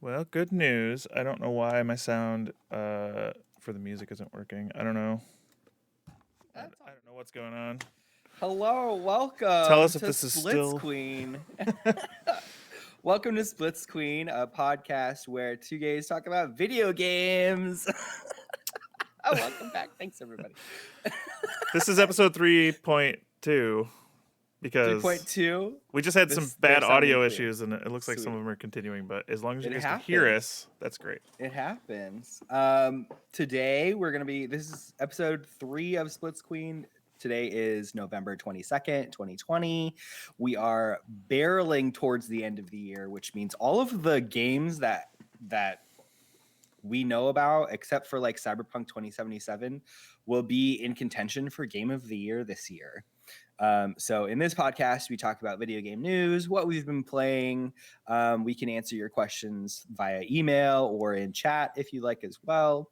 Well, good news. I don't know why my sound for the music isn't working. I don't know. That's I all don't know what's going on. Hello, Tell welcome us if to this is Splits still. Queen. Welcome to Splits Queen, a podcast where two gays talk about video games. Welcome back. Thanks, everybody. This is episode 3.2 because 3.2. we just had some They're bad sounding audio clear. issues and it looks like some of Sweet. them are continuing. But as long as you It guys can hear happens. us, that's great. It happens. Today we're gonna be. This is episode 3 of Splits Queen. Today is November 22nd, 2020. We are barreling towards the end of the year, which means all of the games that we know about, except for like Cyberpunk 2077, will be in contention for Game of the Year this year. So in this podcast, we talk about video game news, what we've been playing. We can answer your questions via email or in chat if you like as well.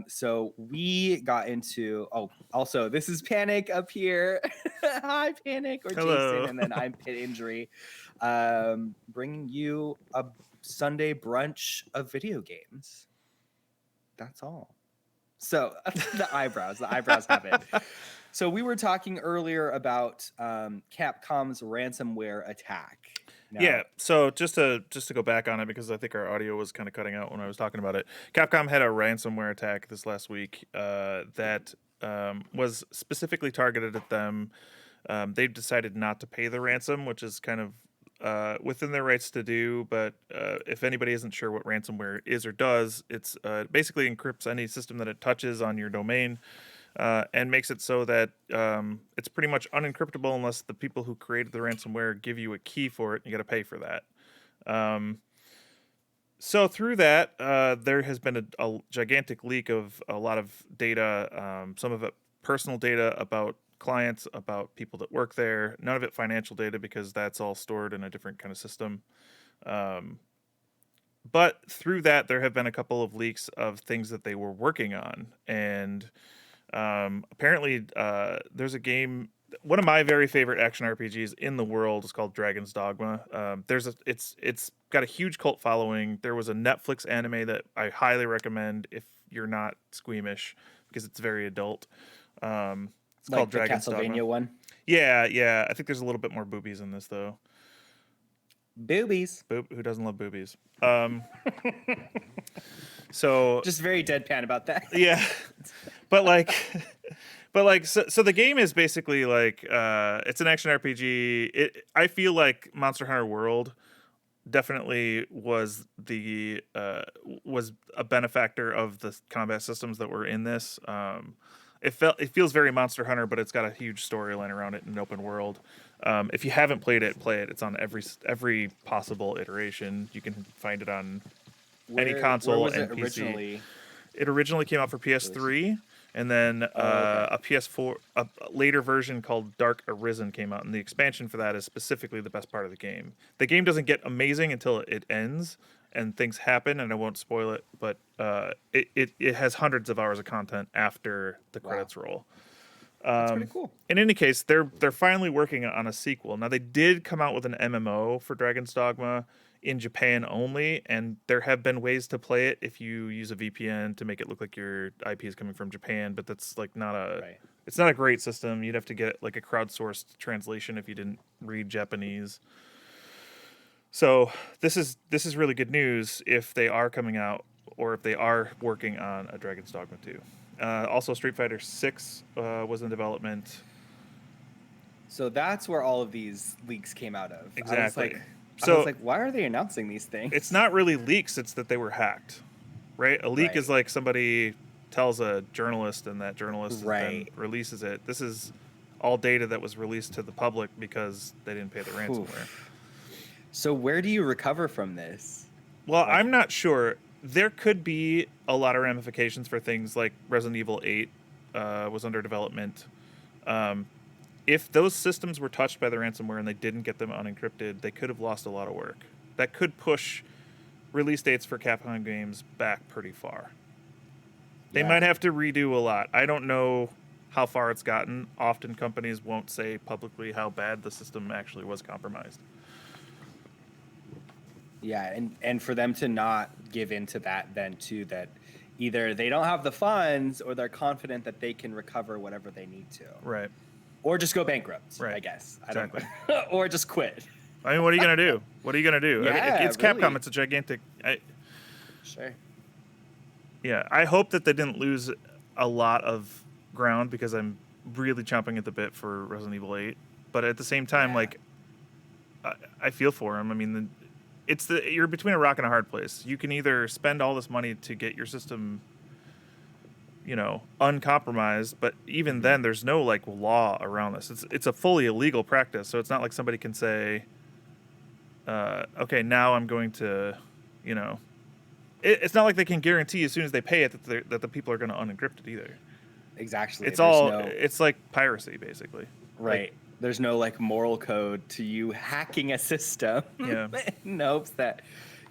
So we got into, also, this is Panic up here. Hi, Panic, or Hello. Jason, and then I'm Pit Injury, bringing you a Sunday brunch of video games. That's all. So the eyebrows have it. So we were talking earlier about Capcom's ransomware attack. Now, Yeah, so just to go back on it because I think our audio was kind of cutting out when I was talking about it. Capcom had a ransomware attack this last week that was specifically targeted at them. They've decided not to pay the ransom, which is kind of within their rights to do. But if anybody isn't sure what ransomware is or does, it's basically encrypts any system that it touches on your domain. And makes it so that it's pretty much unencryptable unless the people who created the ransomware give you a key for it and you got to pay for that. So through that, there has been a gigantic leak of a lot of data, some of it personal data about clients, about people that work there, none of it financial data because that's all stored in a different kind of system. But through that, there have been a couple of leaks of things that they were working on. And apparently, there's a game. One of my very favorite action RPGs in the world is called Dragon's Dogma. It's got a huge cult following. There was a Netflix anime that I highly recommend if you're not squeamish because it's very adult. It's called like the Dragon's Dogma. Castlevania one. Yeah. I think there's a little bit more boobies in this though. Boobies. Who doesn't love boobies? So Just very deadpan about that. yeah, but like so the game is basically like it's an action RPG. I feel like Monster Hunter World definitely was a benefactor of the combat systems that were in this. It feels very Monster Hunter, but it's got a huge storyline around it in an open world. If you haven't played it, play it. It's on every possible iteration. You can find it on any Where console was and it PC. originally? It originally came out for PS3, and then Okay. a PS4, a later version called Dark Arisen came out, and the expansion for that is specifically the best part of the game. The game doesn't get amazing until it ends and things happen, and I won't spoil it, but it has hundreds of hours of content after the Wow. credits roll. That's pretty cool. In any case, they're finally working on a sequel. Now they did come out with an MMO for Dragon's Dogma in Japan only, and there have been ways to play it if you use a VPN to make it look like your IP is coming from Japan, but that's like not a Right. it's not a great system. You'd have to get like a crowdsourced translation if you didn't read Japanese. So this is really good news if they are coming out or if they are working on a Dragon's Dogma 2. Also, Street Fighter 6 was in development. So that's where all of these leaks came out of. Exactly. I was So like, why are they announcing these it's things? not really leaks; it's that they were hacked, right? A leak is Right. like somebody tells a journalist, and that journalist then Right. releases it. This is all data that was released to the public because they didn't pay the ransomware. Oof. So where do you recover from this? Well, Like, I'm not sure. There could be a lot of ramifications for things like Resident Evil 8 was under development. Um, if those systems were touched by the ransomware and they didn't get them unencrypted, they could have lost a lot of work. That could push release dates for Capcom games back pretty far. They yeah. might have to redo a lot. I don't know how far it's gotten. Often companies won't say publicly how bad the system actually was compromised. Yeah, and for them to not give into that then too, that either they don't have the funds or they're confident that they can recover whatever they need to. Right. Or just go bankrupt, I Right. guess. I don't Exactly. know. Or just quit. I mean, what are you gonna do? What are you gonna do? I mean, Yeah, it's Capcom. really. It's a gigantic. Sure. Yeah, I hope that they didn't lose a lot of ground because I'm really chomping at the bit for Resident Evil 8. But at the same time, Yeah. like, I feel for them. I mean, you're between a rock and a hard place. You can either spend all this money to get your system, uncompromised, but even Mhm. then, there's no like law around this. It's a fully illegal practice, so it's not like somebody can say, okay, now I'm going to, you know, it's not like they can guarantee as soon as they pay it that the people are going to unencrypt it either. Exactly. It's There's all no it's like piracy basically. Like, right. There's no like moral code to you hacking a system yeah, in hopes that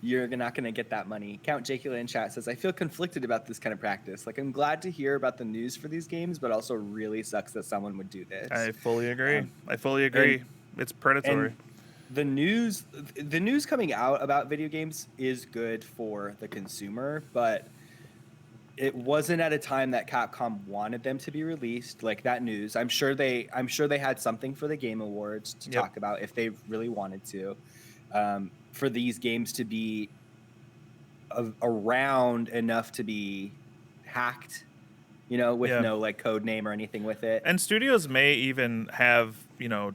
you're not going to get that money. Count Jacula in chat says, I feel conflicted about this kind of practice. Like, I'm glad to hear about the news for these games, but also really sucks that someone would do this. I fully agree. Um, I fully and agree. It's predatory. and the news coming out about video games is good for the consumer, but it wasn't at a time that Capcom wanted them to be released. Like that news, I'm sure they had something for the Game Awards to Yep. talk about if they really wanted to, for these games to be around enough to be hacked, with Yeah. no like code name or anything with it. And studios may even have,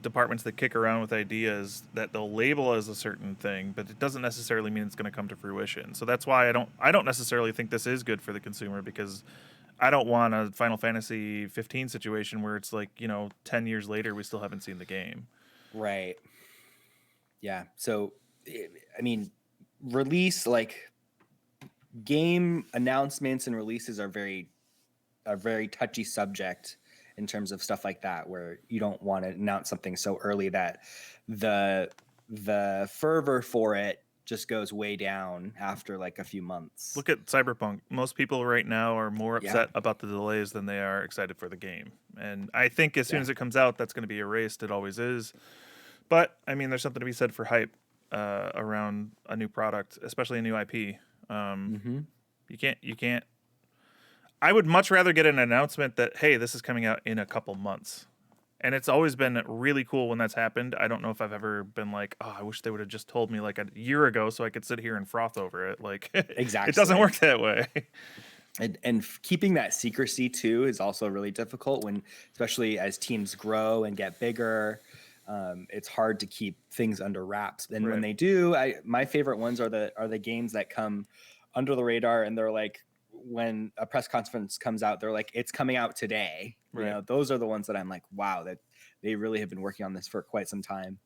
departments that kick around with ideas that they'll label as a certain thing, but it doesn't necessarily mean it's going to come to fruition. So that's why I don't necessarily think this is good for the consumer, because I don't want a Final Fantasy 15 situation where it's like, 10 years later we still haven't seen the game. Right. Yeah. So, I mean, release like game announcements and releases are a very touchy subject in terms of stuff like that, where you don't want to announce something so early that the fervor for it just goes way down after like a few months. Look at Cyberpunk. Most people right now are more Yeah. upset about the delays than they are excited for the game. And I think as soon Yeah. as it comes out, that's going to be erased. It always is. But I mean, there's something to be said for hype around a new product, especially a new IP. Um, Mm-hmm. you can't. I would much rather get an announcement that, hey, this is coming out in a couple months. And it's always been really cool when that's happened. I don't know if I've ever been like, oh, I wish they would have just told me like a year ago so I could sit here and froth over it. Like, it doesn't Exactly. work that way. And keeping that secrecy too is also really difficult when, especially as teams grow and get bigger. It's hard to keep things under wraps. And when Right. they do, my favorite ones are the games that come under the radar, and they're like, when a press conference comes out, they're like, it's coming out today. Right. Those are the ones that I'm like, wow, that they really have been working on this for quite some time.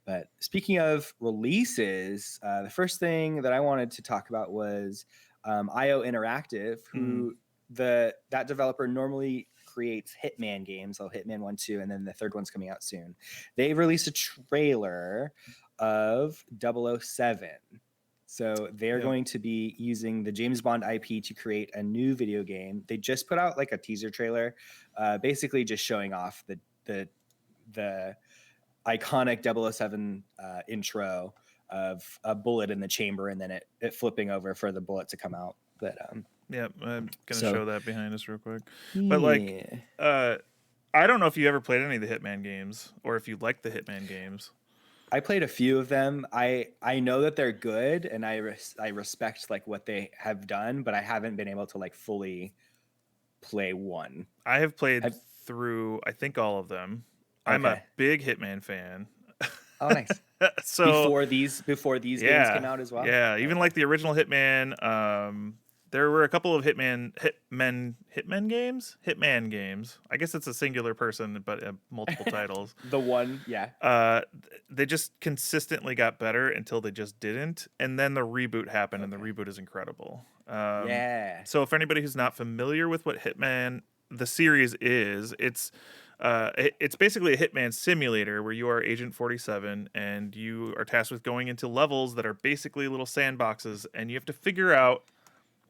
But speaking of releases, the first thing that I wanted to talk about was IO Interactive, who that developer normally creates Hitman games. So Hitman 1, 2, and then the third one's coming out soon. They released a trailer of 007. So they're going to be using the James Bond IP to create a new video game. They just put out like a teaser trailer, basically just showing off the iconic 007 intro of a bullet in the chamber and then it flipping over for the bullet to come out. But Yeah, I'm gonna so show that behind us real quick. But like, yeah, I don't know if you ever played any of the Hitman games or if you like the Hitman games. I played a few of them. I know that they're good, and I respect like what they have done, but I haven't been able to like fully play one. I have played Have, through, I think, all of them. I'm a okay. big Hitman fan. Oh, nice. So Before these games came out as well. yeah, even Okay. like the original Hitman. There were a couple of Hitman games. I guess it's a singular person, but multiple titles. The one, yeah. They just consistently got better until they just didn't, and then the reboot happened, and the Okay. reboot is incredible. Yeah. So for anybody who's not familiar with what Hitman the series is, it's basically a Hitman simulator where you are Agent 47 and you are tasked with going into levels that are basically little sandboxes, and you have to figure out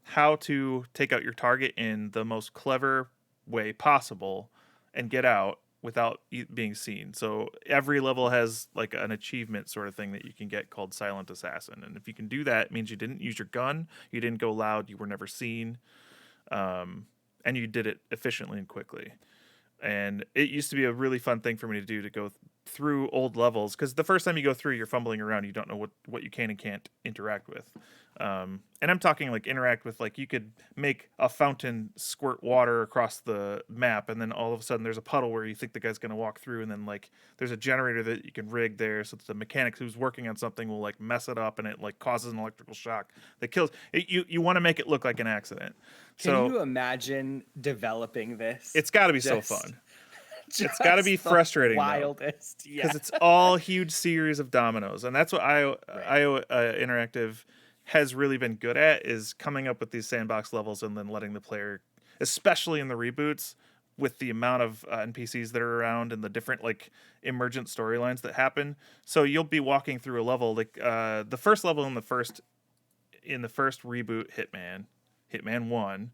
how to take out your target in the most clever way possible and get out without being seen. So every level has like an achievement sort of thing that you can get called Silent Assassin, and if you can do that, it means you didn't use your gun, you didn't go loud, you were never seen, and you did it efficiently and quickly. And it used to be a really fun thing for me to do, to go through old levels, because the first time you go through, you're fumbling around, you don't know what you can and can't interact with. And I'm talking like interact with, like you could make a fountain squirt water across the map, and then all of a sudden there's a puddle where you think the guy's going to walk through, and then like there's a generator that you can rig there so that the mechanic who's working on something will like mess it up, and it like causes an electrical shock that kills it. You want to make it look like an accident. Can So you imagine developing this? it's got to be so fun. It's got to be frustrating, wildest, yeah. because it's all huge series of dominoes, and that's what IO Interactive has really been good at, is coming up with these sandbox levels and then letting the player, especially in the reboots, with the amount of NPCs that are around and the different like emergent storylines that happen. So you'll be walking through a level like the first level in the first reboot Hitman 1,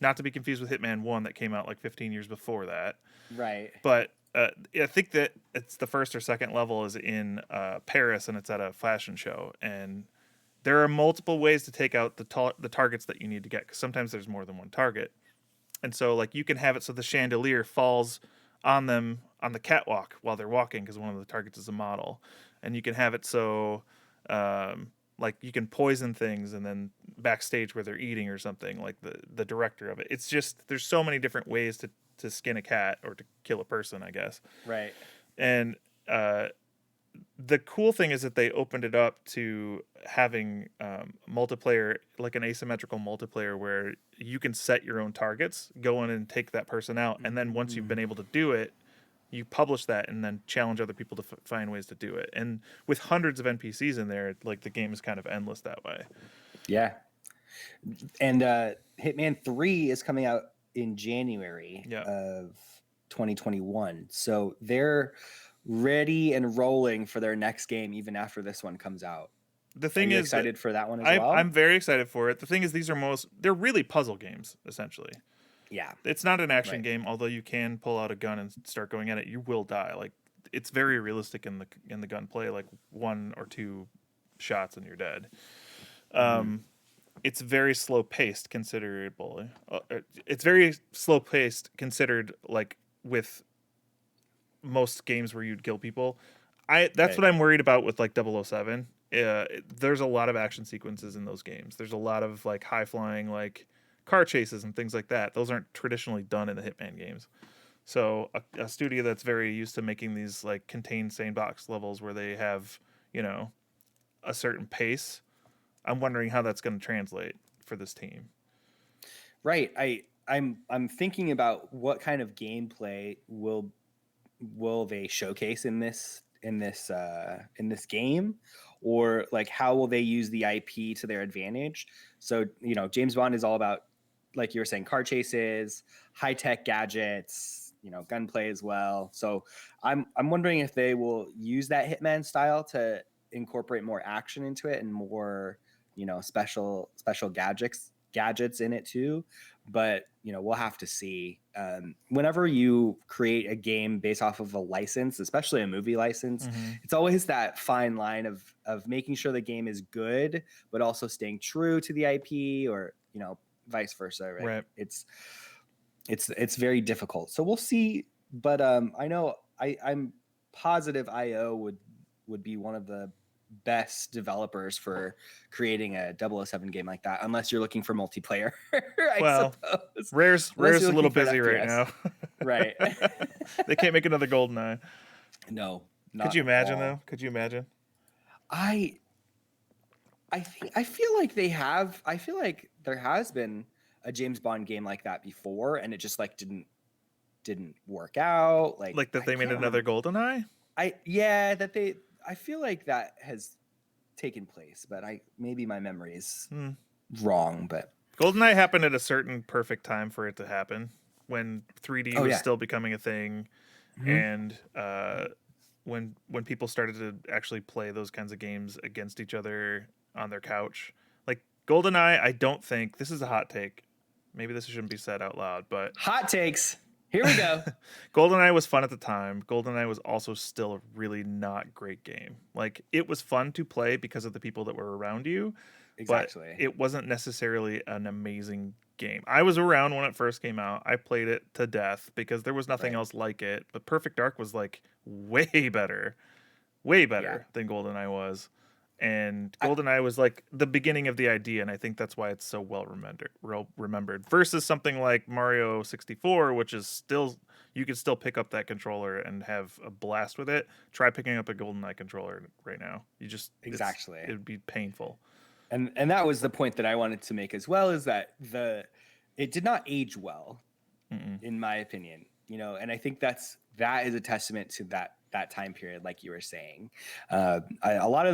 not to be confused with Hitman 1 that came out like 15 years before that. Right. But I think that it's the first or second level is in Paris, and it's at a fashion show. And there are multiple ways to take out the targets that you need to get, because sometimes there's more than one target. And so like you can have it so the chandelier falls on them on the catwalk while they're walking, because one of the targets is a model. And you can have it so like you can poison things, and then backstage where they're eating or something, like the director of it. It's just, there's so many different ways to skin a cat or to kill a person, I guess. Right. And the cool thing is that they opened it up to having multiplayer, like an asymmetrical multiplayer, where you can set your own targets, go in and take that person out, and then once you've been able to do it, you publish that and then challenge other people to find ways to do it. And with hundreds of NPCs in there, like the game is kind of endless that way. Yeah. And Hitman 3 is coming out in January of 2021. So they're ready and rolling for their next game even after this one comes out. The thing is, excited for that one as well? I'm very excited for it. The thing is, they're really puzzle games, essentially. Yeah. It's not an action game, although you can pull out a gun and start going at it. You will die. Like, it's very realistic in the gunplay, like 1 or 2 shots and you're dead. It's very slow paced, considerably. It's very slow paced considered, like with most games where you'd kill people. That's what I'm worried about with like 007. There's a lot of action sequences in those games. There's a lot of like high flying, like car chases and things like that. Those aren't traditionally done in the Hitman games. So a studio that's very used to making these like contained sandbox levels where they have, a certain pace, I'm wondering how that's going to translate for this team. Right. I'm thinking about what kind of gameplay will they showcase in this game, or like how will they use the IP to their advantage? So James Bond is all about, like you were saying, car chases, high tech gadgets, gunplay as well. So I'm wondering if they will use that Hitman style to incorporate more action into it and more special gadgets in it too. But we'll have to see. Whenever you create a game based off of a license, especially a movie license, it's always that fine line of making sure the game is good but also staying true to the IP, or vice versa, right? It's very difficult. So we'll see. But I know I'm positive IO would be one of the best developers for creating a 007 game like that, unless you're looking for multiplayer. I suppose Rare's a little busy right now. Right. They can't make another GoldenEye. No. Could you imagine though? Could you imagine? I feel like they have. I feel like there has been a James Bond game like that before, and it just like didn't work out. Like that they made another GoldenEye? I feel like that has taken place, but maybe my memory is wrong. But GoldenEye happened at a certain perfect time for it to happen, when 3D was still becoming a thing, and when people started to actually play those kinds of games against each other on their couch. Like GoldenEye, I don't think, this is a hot take, maybe this shouldn't be said out loud, but hot takes. Here we go. GoldenEye was fun at the time. GoldenEye was also still a really not great game. Like, it was fun to play because of the people that were around you, but Exactly. it wasn't necessarily an amazing game. I was around when it first came out. I played it to death because there was nothing Right. else like it. But Perfect Dark was like way Yeah. better than GoldenEye was. And I, GoldenEye was like the beginning of the idea, and I think that's why it's so well remembered. Versus something like Mario 64, which is still, you could still pick up that controller and have a blast with it. Try picking up a GoldenEye controller right now. exactly. It would be painful. And that was the point that I wanted to make as well, is that it did not age well, Mm-mm. in my opinion. And I think that is a testament to that time period, like you were saying. A lot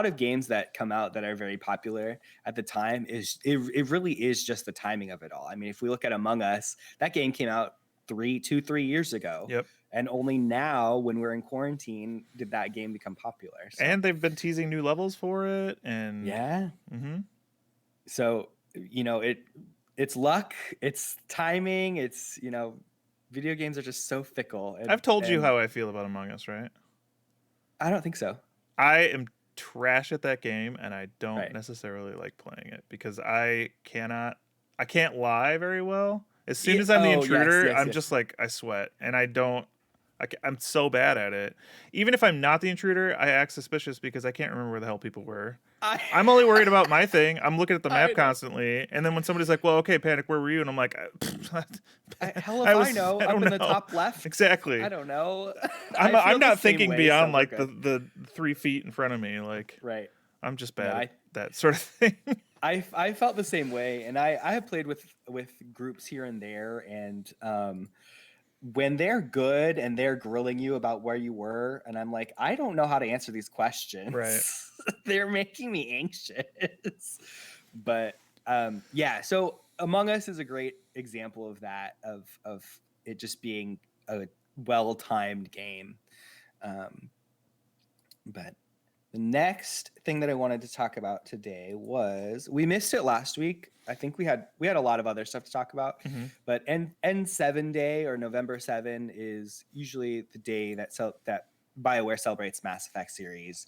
of games that come out that are very popular at the time it really is just the timing of it all. I mean, if we look at Among Us, that game came out 3 years ago. Yep. And only now, when we're in quarantine, did that game become popular. So And they've been teasing new levels for it, and yeah. mm-hmm. So it's luck, it's timing, it's video games are just so fickle, I've told you and how I feel about Among Us, right? I don't think so. I am trash at that game, and I don't Right. necessarily like playing it because I can't lie very well. As soon Yeah, as I'm the oh yes, intruder, yes, I'm yes. just like, I sweat, and I don't. I'm so bad at it. Even if I'm not the intruder, I act suspicious because I can't remember where the hell people were. I I'm only worried about my thing. I'm looking at the I map know. constantly, and then when somebody's like, "Well, okay, Panic, where were you?" and I'm like, Hell if I know. I Up in don't the know top left. I exactly. don't know. I'm I feel I'm the not same thinking way, so beyond we're like good. the 3 feet in front of me. Like, Right. I'm just No, bad at that sort of thing. I felt the same way, and I have played with groups here and there, and when they're good and they're grilling you about where you were, and I'm like, I don't know how to answer these Right. questions. They're making me anxious. But yeah, so Among Us is a great example of that, of it just being a well-timed game. Um, but the next thing that I wanted to talk about today was, we missed it last week. I think we had a lot of other stuff to talk about, Hmm. but N7 Day, or November 7, is usually the day that BioWare celebrates Mass Effect series.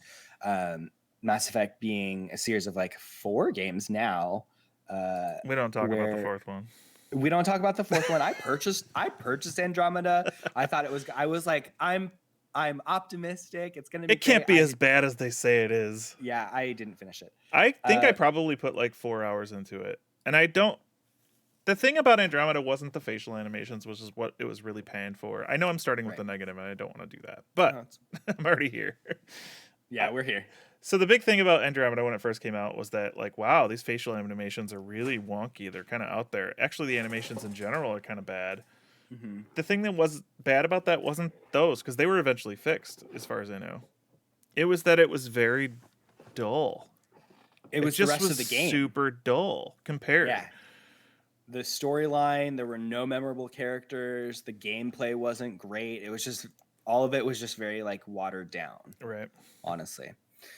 Mass Effect being a series of like 4 games now. We don't talk about the Where fourth one. we don't talk about the fourth one. I purchased Andromeda. I was like, I'm optimistic. It's gonna be It can't great. be as bad as they say it is. Yeah, I didn't finish it. I think I Uh, probably put like 4 hours into it, and I don't. The thing about Andromeda wasn't the facial animations, which is what it was really paying for. I know I'm starting with right. the negative, and I don't want to do that, but No, I'm already here. yeah, we're here. So the big thing about Andromeda when it first came out was that, like, wow, these facial animations are really wonky. They're kind of out there. Actually, the animations in general are kind of bad. Hmm. The thing that was bad about that wasn't those, because they were eventually fixed, as far as I know. It was that it was very dull. It It was the just rest was of the game. super dull compared. Yeah, the storyline. There were no memorable characters. The gameplay wasn't great. It was just, all of it was just very like watered down. Right. Honestly.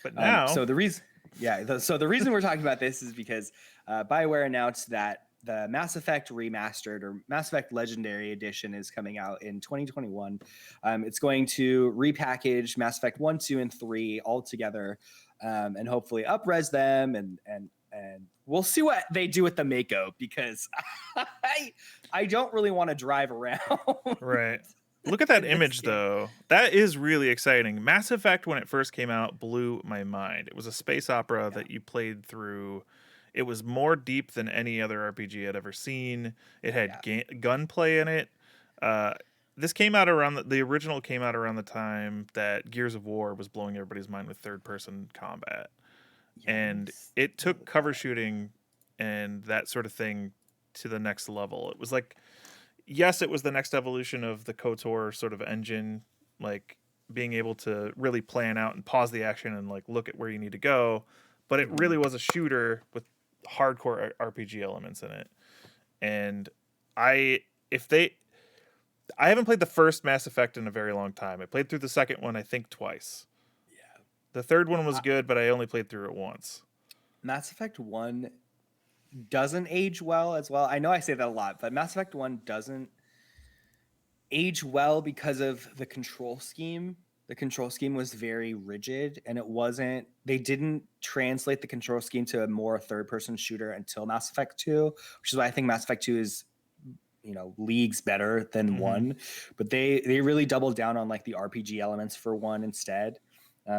But now, So the reason, yeah, so the reason we're talking about this is because BioWare announced that the Mass Effect Remastered, or Mass Effect Legendary Edition, is coming out in 2021. It's going to repackage Mass Effect 1, 2, and 3 all together, and hopefully upres them, and we'll see what they do with the Mako, because I don't really want to drive around. right. Look at that In this image, game. though. That is really exciting. Mass Effect, when it first came out, blew my mind. It was a space opera Yeah. that you played through. It was more deep than any other RPG I'd ever seen. It had Yeah. gunplay in it. Uh, this came out around the original came out around the time that Gears of War was blowing everybody's mind with third person combat, and Yes. it took cover shooting and that sort of thing to the next level. It was like, yes, it was the next evolution of the KOTOR sort of engine, like being able to really plan out and pause the action and like look at where you need to go. But it Mhm. really was a shooter with hardcore RPG elements in it. And I, if they, I haven't played the first Mass Effect in a very long time. I played through the second one, I think, twice. Yeah. The third one was Uh, good, but I only played through it once. Mass Effect 1 doesn't age well as well. I know I say that a lot, but Mass Effect 1 doesn't age well because of the control scheme. The control scheme was very rigid, and they didn't translate the control scheme to a more third-person shooter until Mass Effect 2, which is why I think Mass Effect 2 is, leagues better than one. But they really doubled down on like the RPG elements for one instead.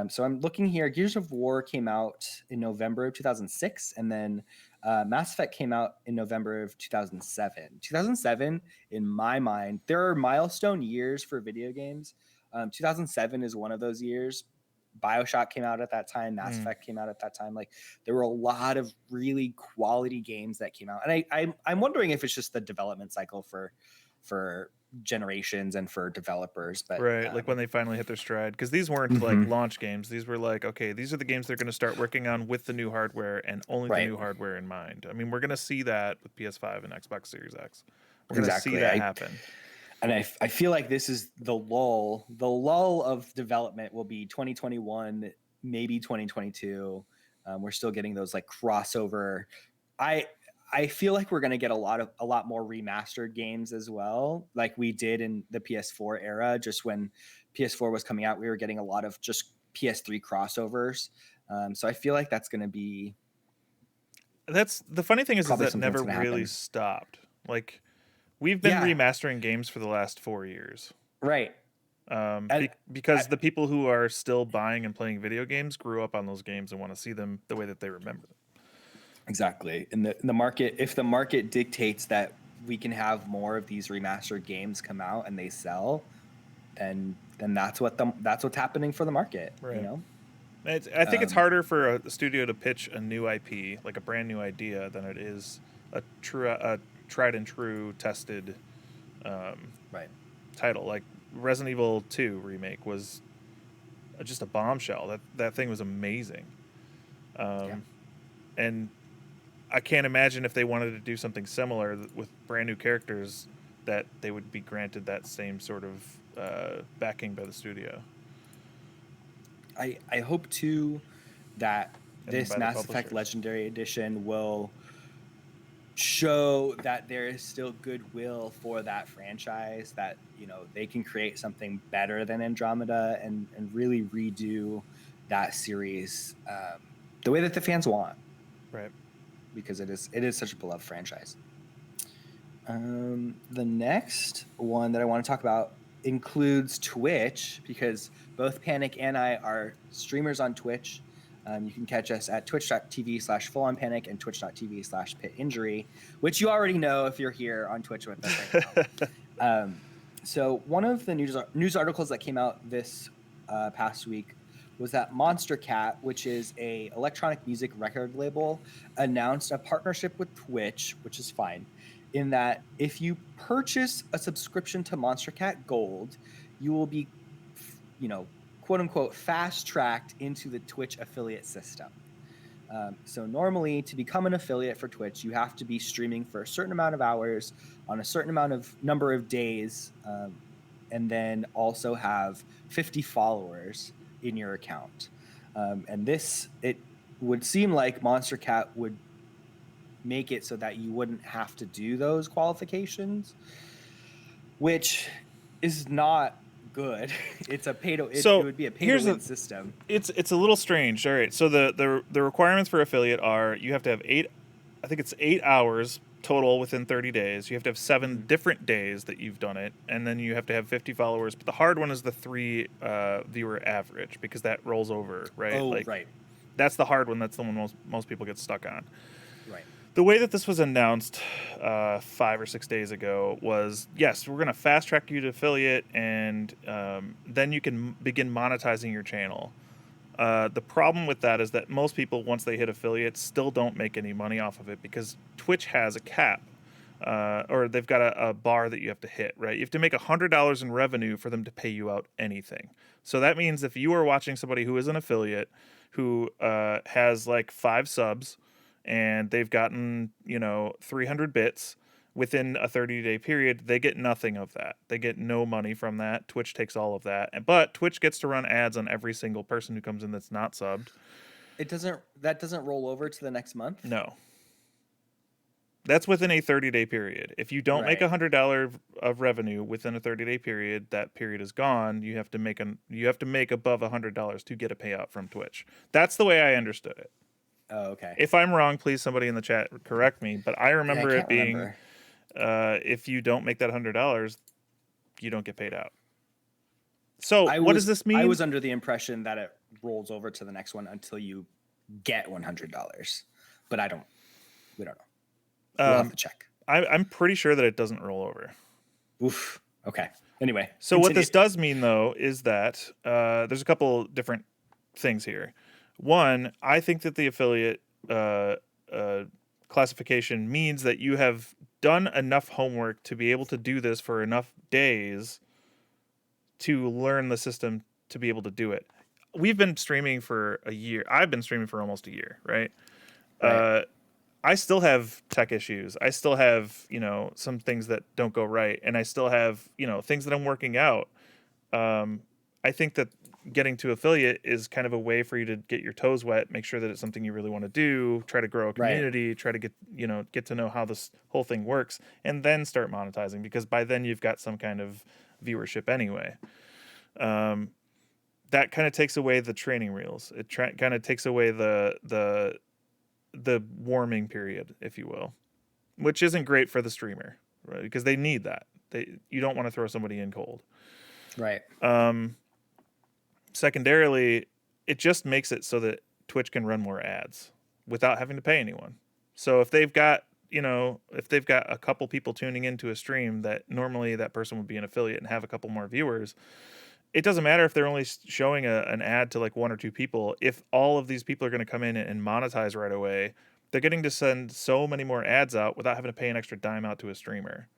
So I'm looking here. Gears of War came out in November of 2006, and then Mass Effect came out in November of 2007. 2007, in my mind, there are milestone years for video games. 2007 is one of those years. BioShock came out at that time. Mass Effect came out at that time. Like, there were a lot of really quality games that came out, and I'm wondering if it's just the development cycle for generations and for developers. But Right, like when they finally hit their stride, because these weren't like launch games. These were like, okay, these are the games they're going to start working on with the new hardware and only the right, new hardware in mind. I mean, we're going to see that with PS5 and Xbox Series X. We're going to see exactly. that happen. I feel like this is the lull. The lull of development will be 2021, maybe 2022. We're still getting those like crossover. I feel like we're going to get a lot more remastered games as well, like we did in the PS4 era. Just when PS4 was coming out, we were getting a lot of just PS3 crossovers. So I feel like that's going to be That's the funny thing is probably that something never that's going to really happen. stopped. Like we've been Yeah, remastering games for the last 4 years. right. I, Because the people who are still buying and playing video games grew up on those games and want to see them the way that they remember them. Exactly. And the market, if the market dictates that we can have more of these remastered games come out and they sell, then that's what's happening for the market, Right. I think it's harder for a studio to pitch a new IP, like a brand new idea, than it is a tried and true tested Right. title. Like Resident Evil 2 remake was just a bombshell. That thing was amazing. Yeah. And I can't imagine if they wanted to do something similar with brand new characters that they would be granted that same sort of backing by the studio I hope too that and this by the Mass Effect publishers. Legendary Edition will show that there is still goodwill for that franchise, that they can create something better than Andromeda and really redo that series the way that the fans want, Right. because it is such a beloved franchise. The next one that I want to talk about includes Twitch, because both Panic and I are streamers on Twitch. You can catch us at twitch.tv/fullonpanic and twitch.tv/pitinjury, which you already know if you're here on Twitch with us right now. So one of the news articles that came out this past week was that Monstercat, which is a electronic music record label, announced a partnership with Twitch, which is fine, in that if you purchase a subscription to Monstercat Gold, you will be, quote unquote, fast tracked into the Twitch affiliate system. So normally, to become an affiliate for Twitch, you have to be streaming for a certain amount of hours on a certain number of days, and then also have 50 followers in your account. And it would seem like Monstercat would make it so that you wouldn't have to do those qualifications, which is not good. It So would be a pay to here's win system. it's a little strange. All right. So the requirements for affiliate are you have to have I think it's 8 hours total within 30 days. You have to have 7 different days that you've done it, and then you have to have 50 followers. But the hard one is the 3 viewer average, because that rolls over, right? Oh, Like right. that's the hard one. That's the one most people get stuck on. Right. The way that this was announced 5 or 6 days ago was, yes, we're going to fast track you to affiliate, and then you can begin monetizing your channel. The problem with that is that most people, once they hit affiliate, still don't make any money off of it, because Twitch has a cap, or they've got a bar that you have to hit, right? You have to make $100 in revenue for them to pay you out anything. So that means if you are watching somebody who is an affiliate who has like 5 subs and they've gotten 300 bits within a 30-day period, they get nothing of that. They get no money from that. Twitch takes all of that, but Twitch gets to run ads on every single person who comes in that's not subbed. That doesn't roll over to the next month. No. That's within a 30-day period. If you don't make Right. $100 of revenue within a 30-day period, that period is gone. You have to make above $100 to get a payout from Twitch. That's the way I understood it. Oh, okay. If I'm wrong, please somebody in the chat correct me. But I Yeah, I remember it can't being, remember. if you don't make that $100, you don't get paid out. So I what does was this I mean? was under the impression that it rolls over to the next one until you get $100, but I don't. We don't know. We'll have to check. I'm pretty sure that it doesn't roll over. Oof. Okay. Anyway, So what continue. this does mean, though, is that there's a couple different things here. One, I think that the affiliate uh, classification means that you have done enough homework to be able to do this for enough days to learn the system to be able to do it. We've been streaming for a year. I've been streaming for almost a year, right? Right. I still have tech issues. I still have, some things that don't go right. And I still have, things that I'm working out. I think that getting to affiliate is kind of a way for you to get your toes wet, make sure that it's something you really want to do, try to grow a Right. community, try to get to know how this whole thing works, and then start monetizing, because by then you've got some kind of viewership anyway. That kind of takes away the training reels. It kind of takes away the warming period, if you will, which isn't great for the streamer, right? Because they need that. You don't want to throw somebody in cold. Right. Secondarily, it just makes it so that Twitch can run more ads without having to pay anyone. So if they've got a couple people tuning into a stream that normally that person would be an affiliate and have a couple more viewers, it doesn't matter if they're only showing an ad to like one or two people. If all of these people are going to come in and monetize right away, they're getting to send so many more ads out without having to pay an extra dime out to a streamer.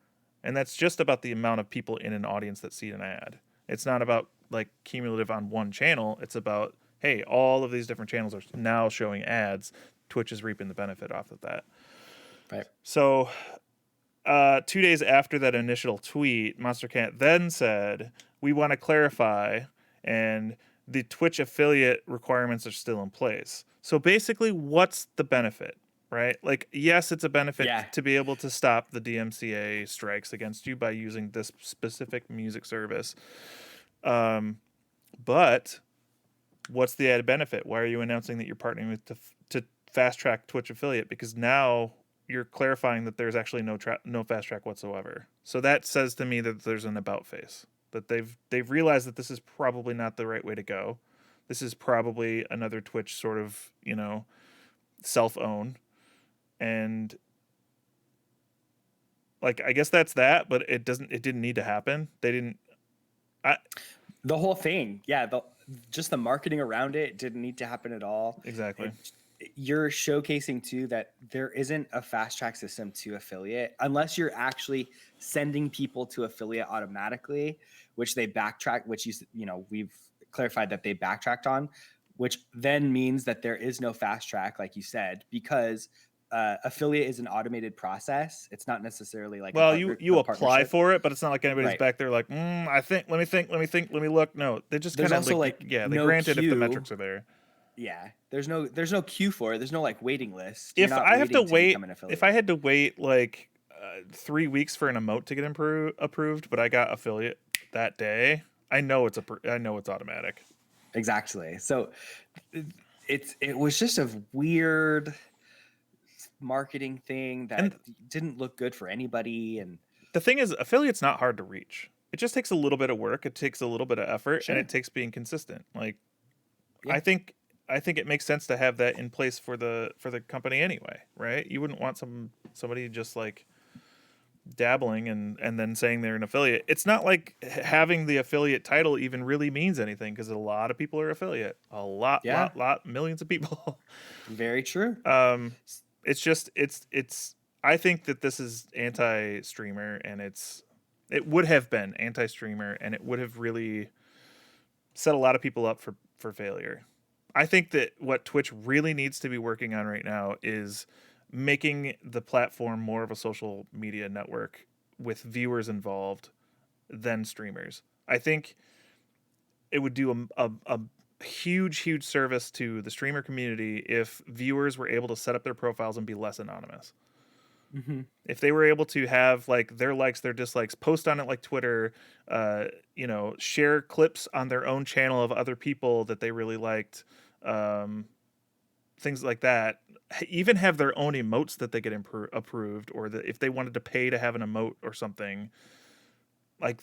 And that's just about the amount of people in an audience that see an ad. It's not about like cumulative on one channel. It's about, hey, all of these different channels are now showing ads. Twitch is reaping the benefit off of that. Right. So 2 days after that initial tweet, Monstercat then said, we want to clarify, and the Twitch affiliate requirements are still in place. So basically, what's the benefit, right? Like, yes, it's a benefit Yeah. to be able to stop the DMCA strikes against you by using this specific music service. But what's the added benefit? Why are you announcing that you're partnering with to fast track Twitch affiliate? Because now you're clarifying that there's actually no fast track whatsoever. So that says to me that there's an about face, that they've realized that this is probably not the right way to go. This is probably another Twitch sort of, self-own. And like, I guess that's that, but it didn't need to happen. They didn't. The whole thing. Yeah. Just the marketing around it didn't need to happen at all. Exactly. You're showcasing too that there isn't a fast track system to affiliate unless you're actually sending people to affiliate automatically, which they backtrack, which we've clarified that they backtracked on, which then means that there is no fast track, like you said, because affiliate is an automated process. It's not necessarily like Well, you apply partnership. for it, but it's not like anybody's Right. back there like, I think, let me look. No, they just There's kind of also like, like yeah, they no granted if the queue. metrics are there. Yeah, there's no queue for it. There's no like waiting list. If I have to wait, become an affiliate. if I had to wait like 3 weeks for an emote to get approved, but I got affiliate that day, I know it's automatic. Exactly. So it was just a weird marketing thing that didn't look good for anybody. And the thing is, affiliate's not hard to reach. It just takes a little bit of work. It takes a little bit of effort, Sure. and it takes being consistent. Like, Yeah. I think it makes sense to have that in place for the company anyway, right? You wouldn't want somebody just like dabbling and then saying they're an affiliate. It's not like having the affiliate title even really means anything, because a lot of people are affiliate. A lot, Yeah. millions of people. Very true. It's just I think that this is anti-streamer, and it would have been anti-streamer, and it would have really set a lot of people up for failure. I think that what Twitch really needs to be working on right now is making the platform more of a social media network with viewers involved than streamers. I think it would do a huge service to the streamer community if viewers were able to set up their profiles and be less anonymous. Mm-hmm. If they were able to have like their likes, their dislikes, post on it like Twitter, share clips on their own channel of other people that they really liked, um, things like that. Even have their own emotes that they get approved, or that if they wanted to pay to have an emote or something, like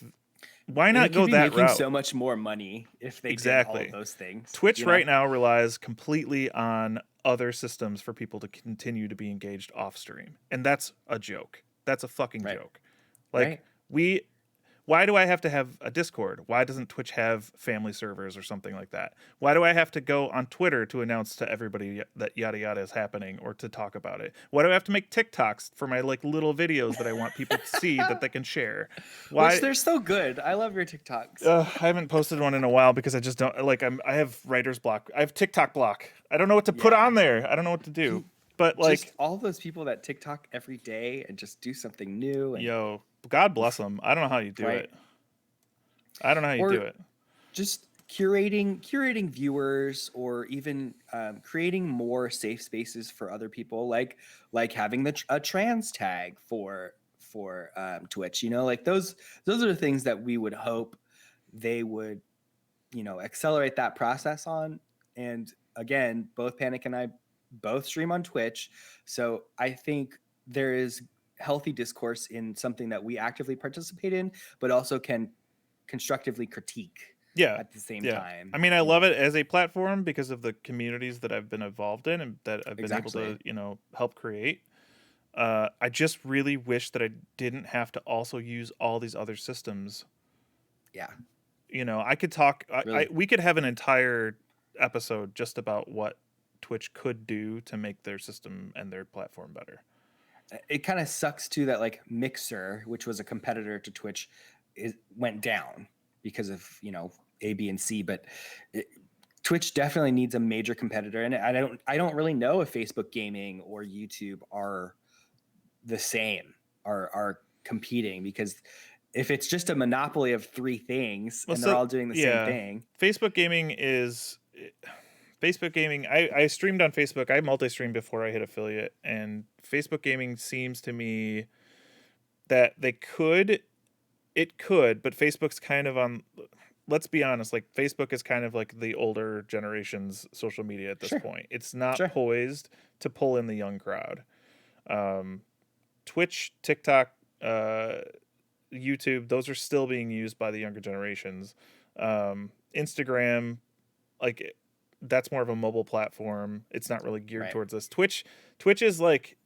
why They not could go be that making route? so much more money if they did all of Exactly. those things, Twitch you know? right now relies completely on other systems for people to continue to be engaged off stream. And that's a joke. That's a fucking Right. joke. Like Right. we why do I have to have a Discord? Why doesn't Twitch have family servers or something like that? Why do I have to go on Twitter to announce to everybody that yada yada is happening or to talk about it? Why do I have to make TikToks for my like little videos that I want people to see that they can share? Which Why they're so good. I love your TikToks. I haven't posted one in a while because I just don't like. I have writer's block. I have TikTok block. I don't know what to put Yeah. on there. I don't know what to do. But Just like, all those people that TikTok every day and just do something new and yo, God bless them. I don't know how you do right. it. I don't know how you do Or it. just curating viewers, or even creating more safe spaces for other people, like having a trans tag for Twitch, like those are the things that we would hope they would accelerate that process on. And again, both Panic and I both stream on Twitch, so I think there is healthy discourse in something that we actively participate in, but also can constructively critique Yeah, at the same yeah. time. I mean, I love it as a platform because of the communities that I've been involved in and that I've been able Exactly. to help create. I just really wish that I didn't have to also use all these other systems. Yeah. I could talk. Really. We could have an entire episode just about what Twitch could do to make their system and their platform better. It kind of sucks too that like Mixer, which was a competitor to Twitch, went down because of A, B, and C. But Twitch definitely needs a major competitor, and I don't really know if Facebook Gaming or YouTube are the same, are competing, because if it's just a monopoly of three things Well, and they're so all doing the same yeah, thing. Facebook Gaming is Facebook Gaming. I streamed on Facebook. I multi-streamed before I hit affiliate, and Facebook Gaming seems to me that it could, but Facebook's kind of on. Let's be honest, like Facebook is kind of like the older generation's social media at this Sure. point. It's not Sure. poised to pull in the young crowd. Um, Twitch, TikTok, YouTube, those are still being used by the younger generations. Instagram, like that's more of a mobile platform. It's not really geared Right. towards this. Twitch is like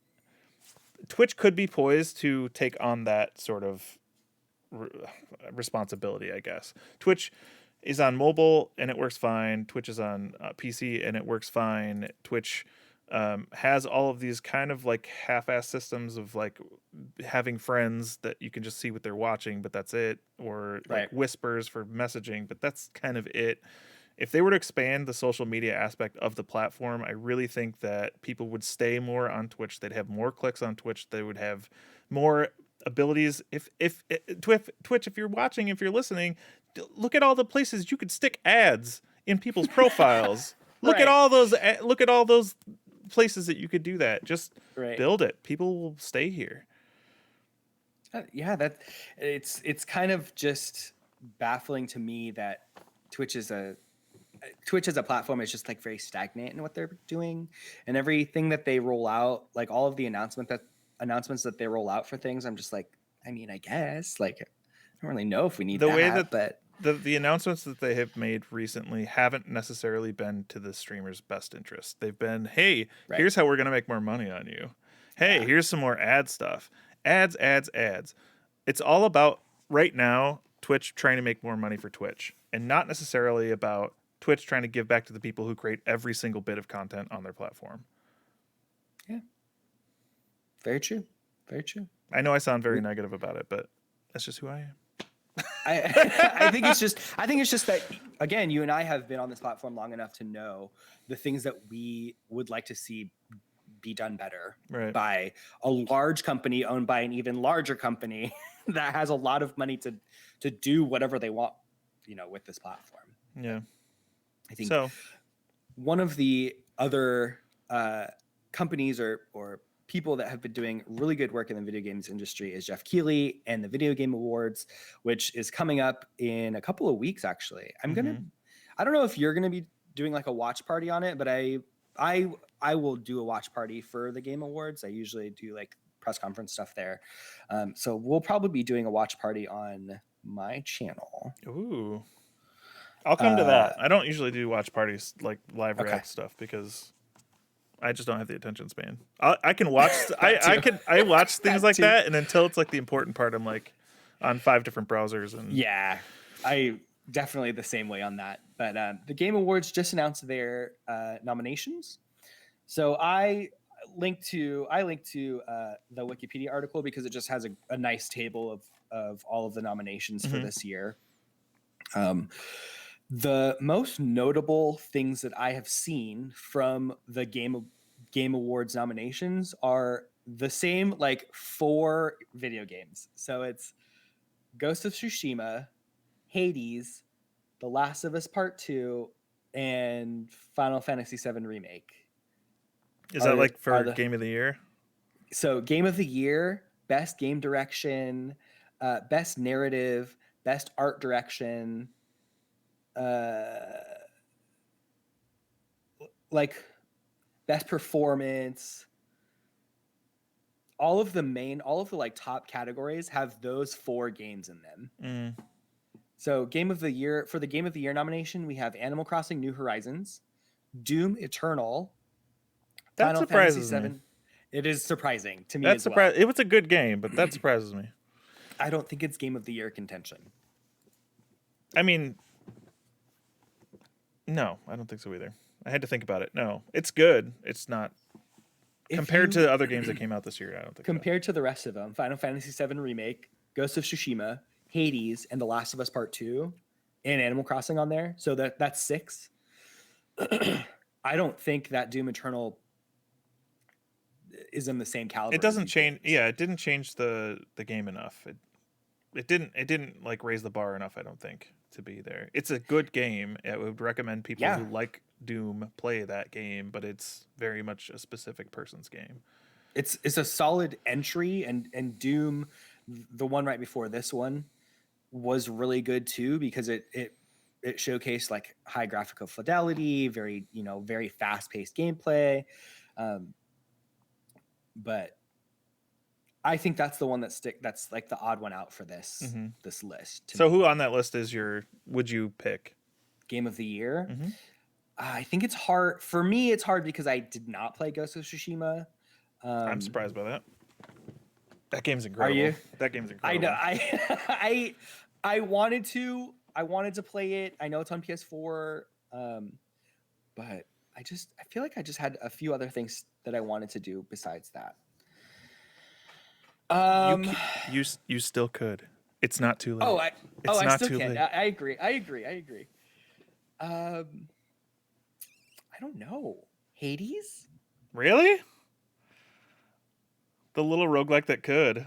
Twitch could be poised to take on that sort of responsibility, I guess. Twitch is on mobile and it works fine. Twitch is on PC and it works fine. Twitch has all of these kind of like half-ass systems of like having friends that you can just see what they're watching, but that's it, or like Right. whispers for messaging, but that's kind of it. If they were to expand the social media aspect of the platform, I really think that people would stay more on Twitch. They'd have more clicks on Twitch. They would have more abilities. If Twitch, if you're watching, if you're listening, look at all the places you could stick ads in people's profiles. Right. Look at all those places that you could do that. Just Right. build it. People will stay here. Yeah, that it's kind of just baffling to me that Twitch is a Twitch as a platform is just like very stagnant in what they're doing, and everything that they roll out, like all of the announcements that they roll out for things, I'm just like, I mean, I guess like I don't really know if we need The way that, that but the announcements that they have made recently haven't necessarily been to the streamer's best interest. They've been, hey, right. here's how we're gonna make more money on you. Hey, Yeah. here's some more ad stuff. Ads, ads, ads. It's all about right now Twitch trying to make more money for Twitch, and not necessarily about Twitch trying to give back to the people who create every single bit of content on their platform. Yeah. Very true. Very true. I know I sound very We, negative about it, but that's just who I am. I I think it's just that, again, you and I have been on this platform long enough to know the things that we would like to see be done better Right. by a large company owned by an even larger company that has a lot of money to do whatever they want, with this platform. Yeah. I think So one of the other companies or people that have been doing really good work in the video games industry is Jeff Keighley and the Video Game Awards, which is coming up in a couple of weeks. Actually, I don't know if you're gonna be doing like a watch party on it, but I will do a watch party for the Game Awards. I usually do like press conference stuff there, so we'll probably be doing a watch party on my channel. Ooh. I'll come to that. I don't usually do watch parties like live react stuff because I just don't have the attention span. I can watch. I watch things like that, and until it's like the important part, I'm like on 5 different browsers. And yeah, I definitely the same way on that. But the Game Awards just announced their nominations, so I linked to the Wikipedia article because it just has a nice table of all of the nominations for this year. The most notable things that I have seen from the Game Awards nominations are the same, like 4 video games. So it's Ghost of Tsushima, Hades, The Last of Us Part 2, and Final Fantasy VII Remake. Is that like for Game of the Year? So Game of the Year, Best Game Direction, Best Narrative, Best Art Direction, like Best Performance. All of the like top categories have those 4 games in them. So Game of the Year, for the Game of the Year nomination, we have Animal Crossing New Horizons, Doom Eternal, Final Fantasy VII. It is surprising to me as well. It was a good game, but that surprises me. I don't think it's Game of the Year contention. I mean, no, I don't think so either. I had to think about it. No, it's good. It's not compared to other games that came out this year. I don't think compared to the rest of them, Final Fantasy VII Remake, Ghost of Tsushima, Hades, and The Last of Us Part 2, and Animal Crossing on there. So that's 6. I don't think that Doom Eternal is in the same caliber. It doesn't change. Yeah, it didn't change the game enough. It didn't like raise the bar enough, I don't think, to be there. It's a good game. I would recommend people who like Doom play that game, but it's very much a specific person's game. It's a solid entry, and Doom, the one right before this one, was really good too because it showcased like high graphical fidelity, very fast-paced gameplay. But I think that's the one that's like the odd one out for this list. So who on that list would you pick? Game of the Year? I think it's hard. For me, it's hard because I did not play Ghost of Tsushima. I'm surprised by that. That game's incredible. Are you? That game's incredible. I know. I wanted to play it. I know it's on PS4, but I feel like I just had a few other things that I wanted to do besides that. You still could. It's not too late. I still can. I agree. I don't know. Hades? Really? The little roguelike that could.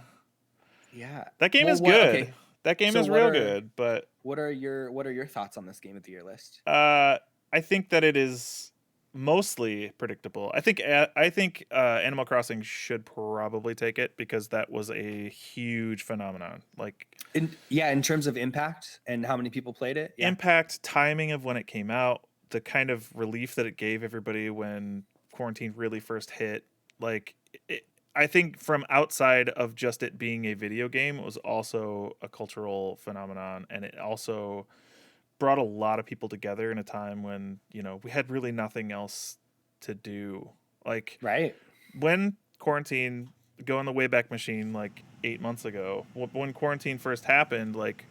Yeah. That game is good. Okay. That game is real good, but what are your thoughts on this Game of the Year list? I think that it is mostly predictable. I think Animal Crossing should probably take it because that was a huge phenomenon. Like in terms of impact and how many people played it. Yeah. Impact, timing of when it came out, the kind of relief that it gave everybody when quarantine really first hit. Like I think from outside of just it being a video game, it was also a cultural phenomenon, and it also brought a lot of people together in a time when, we had really nothing else to do. Like, right. When quarantine, go on the Wayback Machine like 8 months ago, when quarantine first happened, like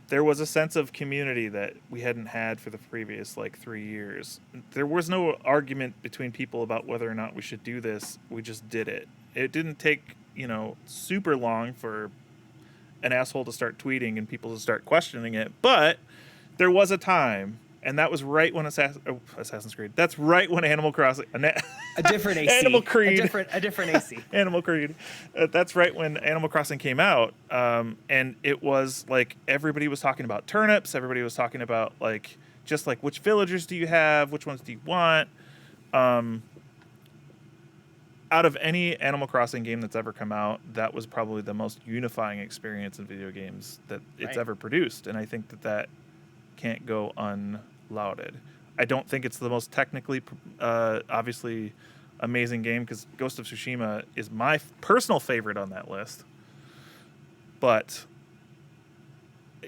there was a sense of community that we hadn't had for the previous 3 years. There was no argument between people about whether or not we should do this. We just did it. It didn't take, super long for an asshole to start tweeting and people to start questioning it, but there was a time, and that was right when Assassin's Creed. That's right when Animal Crossing, a different AC, Animal Creed, a different AC, Animal Creed. That's right when Animal Crossing came out, and it was like everybody was talking about turnips. Everybody was talking about just which villagers do you have, which ones do you want. out of any Animal Crossing game that's ever come out, that was probably the most unifying experience in video games that it's Right. ever produced, and I think that can't go unlauded. I don't think it's the most technically, obviously, amazing game because Ghost of Tsushima is my personal favorite on that list. But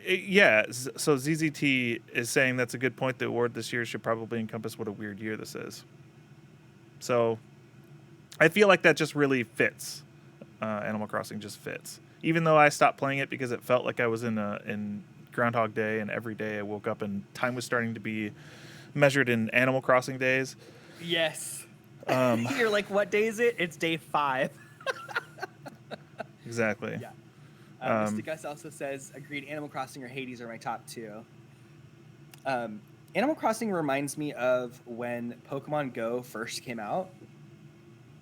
yeah, so ZZT is saying that's a good point. The award this year should probably encompass what a weird year this is. So I feel like that just really fits. Animal Crossing just fits. Even though I stopped playing it because it felt like I was in Groundhog Day, and every day I woke up and time was starting to be measured in Animal Crossing days. Yes. Um, You're like, what day is it? It's day 5. exactly. Yeah. Mystic Gus also says, agreed, Animal Crossing or Hades are my top 2. Animal Crossing reminds me of when Pokemon Go first came out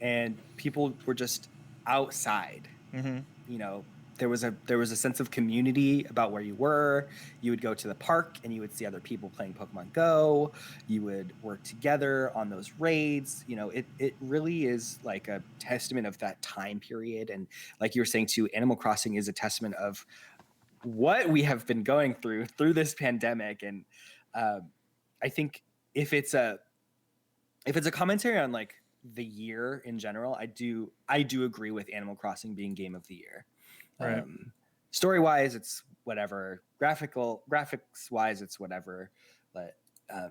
and people were just outside. Mm-hmm. You know, there was a sense of community about where you were. You would go to the park and you would see other people playing Pokemon Go. You would work together on those raids. You know, it really is like a testament of that time period. And like you were saying too, Animal Crossing is a testament of what we have been going through this pandemic. And I think if it's a commentary on like the year in general, I do agree with Animal Crossing being game of the year. Right. Story wise, it's whatever. Graphics wise, it's whatever. But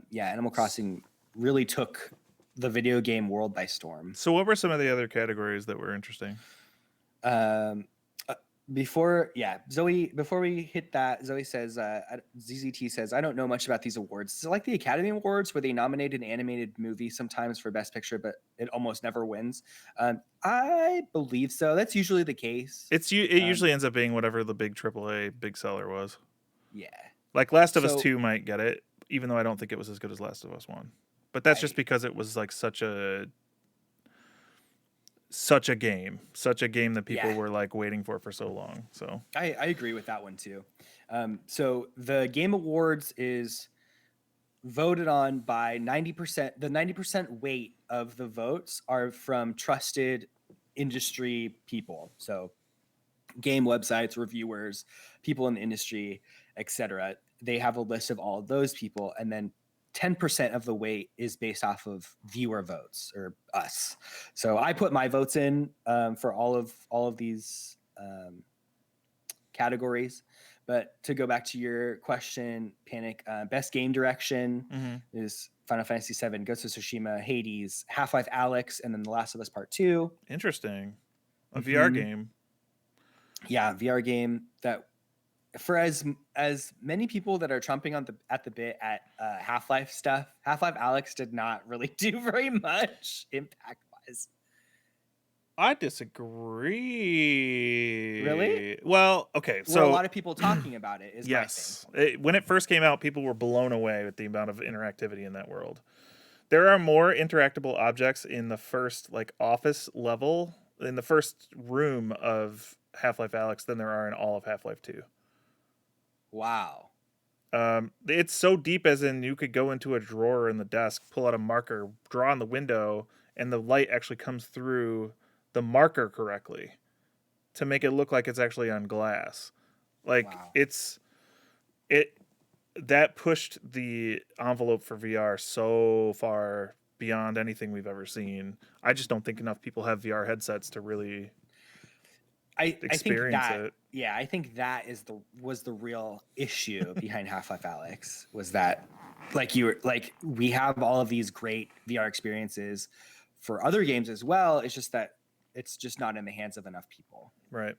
yeah, Animal Crossing really took the video game world by storm. So what were some of the other categories that were interesting? Before we hit that, Zoe says, ZZT says, I don't know much about these awards. Is it like the Academy Awards where they nominate an animated movie sometimes for Best Picture, but it almost never wins? I believe so. That's usually the case. It usually ends up being whatever the big AAA big seller was. Yeah. Like Last of Us 2 might get it, even though I don't think it was as good as Last of Us 1. But that's just because it was like such a game that people were like waiting for so long. So I agree with that one too. So the Game Awards is voted on by 90%. The 90% weight of the votes are from trusted industry people. So game websites, reviewers, people in the industry, etc. They have a list of all of those people, and then 10% of the weight is based off of viewer votes, or us. So I put my votes in for all of these categories. But to go back to your question, Panic, best game direction is Final Fantasy VII, Ghost of Tsushima, Hades, Half-Life Alyx, and then The Last of Us Part 2. Interesting. A VR game. Yeah, VR game that for as many people that are chomping on at the bit at Half-Life stuff, Half-Life Alyx did not really do very much impact-wise. I disagree. Really? Well, okay. So a lot of people talking about it is yes. When it first came out, people were blown away with the amount of interactivity in that world. There are more interactable objects in the first like office level, in the first room of Half-Life Alyx than there are in all of Half-Life 2. Wow. It's so deep, as in you could go into a drawer in the desk, pull out a marker, draw on the window, and the light actually comes through the marker correctly to make it look like it's actually on glass. Like wow. That pushed the envelope for VR so far beyond anything we've ever seen. I just don't think enough people have VR headsets to really experience it. Yeah, I think that was the real issue behind Half-Life Alyx, was that we have all of these great VR experiences for other games as well. It's just that it's just not in the hands of enough people. Right.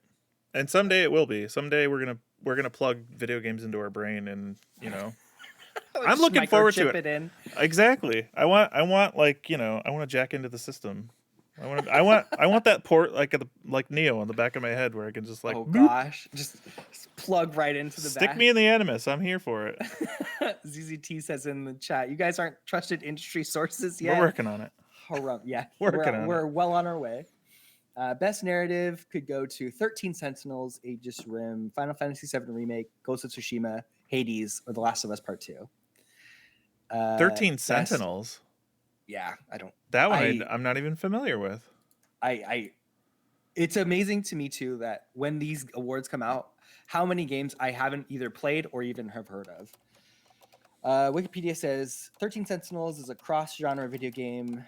And someday it will be. Someday we're gonna plug video games into our brain, and I'm looking forward to it. Exactly. I want like I want to jack into the system. I want that port like Neo on the back of my head where I can just like just plug right into the stick me in the Animus. I'm here for it. ZZT says in the chat, you guys aren't trusted industry sources yet. We're working on it. Yeah, we're well on our way. Best narrative could go to 13 Sentinels, Aegis Rim, Final Fantasy VII Remake, Ghost of Tsushima, Hades, or The Last of Us Part 2. 13 Sentinels? Yeah, I don't... That one I'm not even familiar with. I it's amazing to me too that when these awards come out, how many games I haven't either played or even have heard of. Wikipedia says 13 Sentinels is a cross-genre video game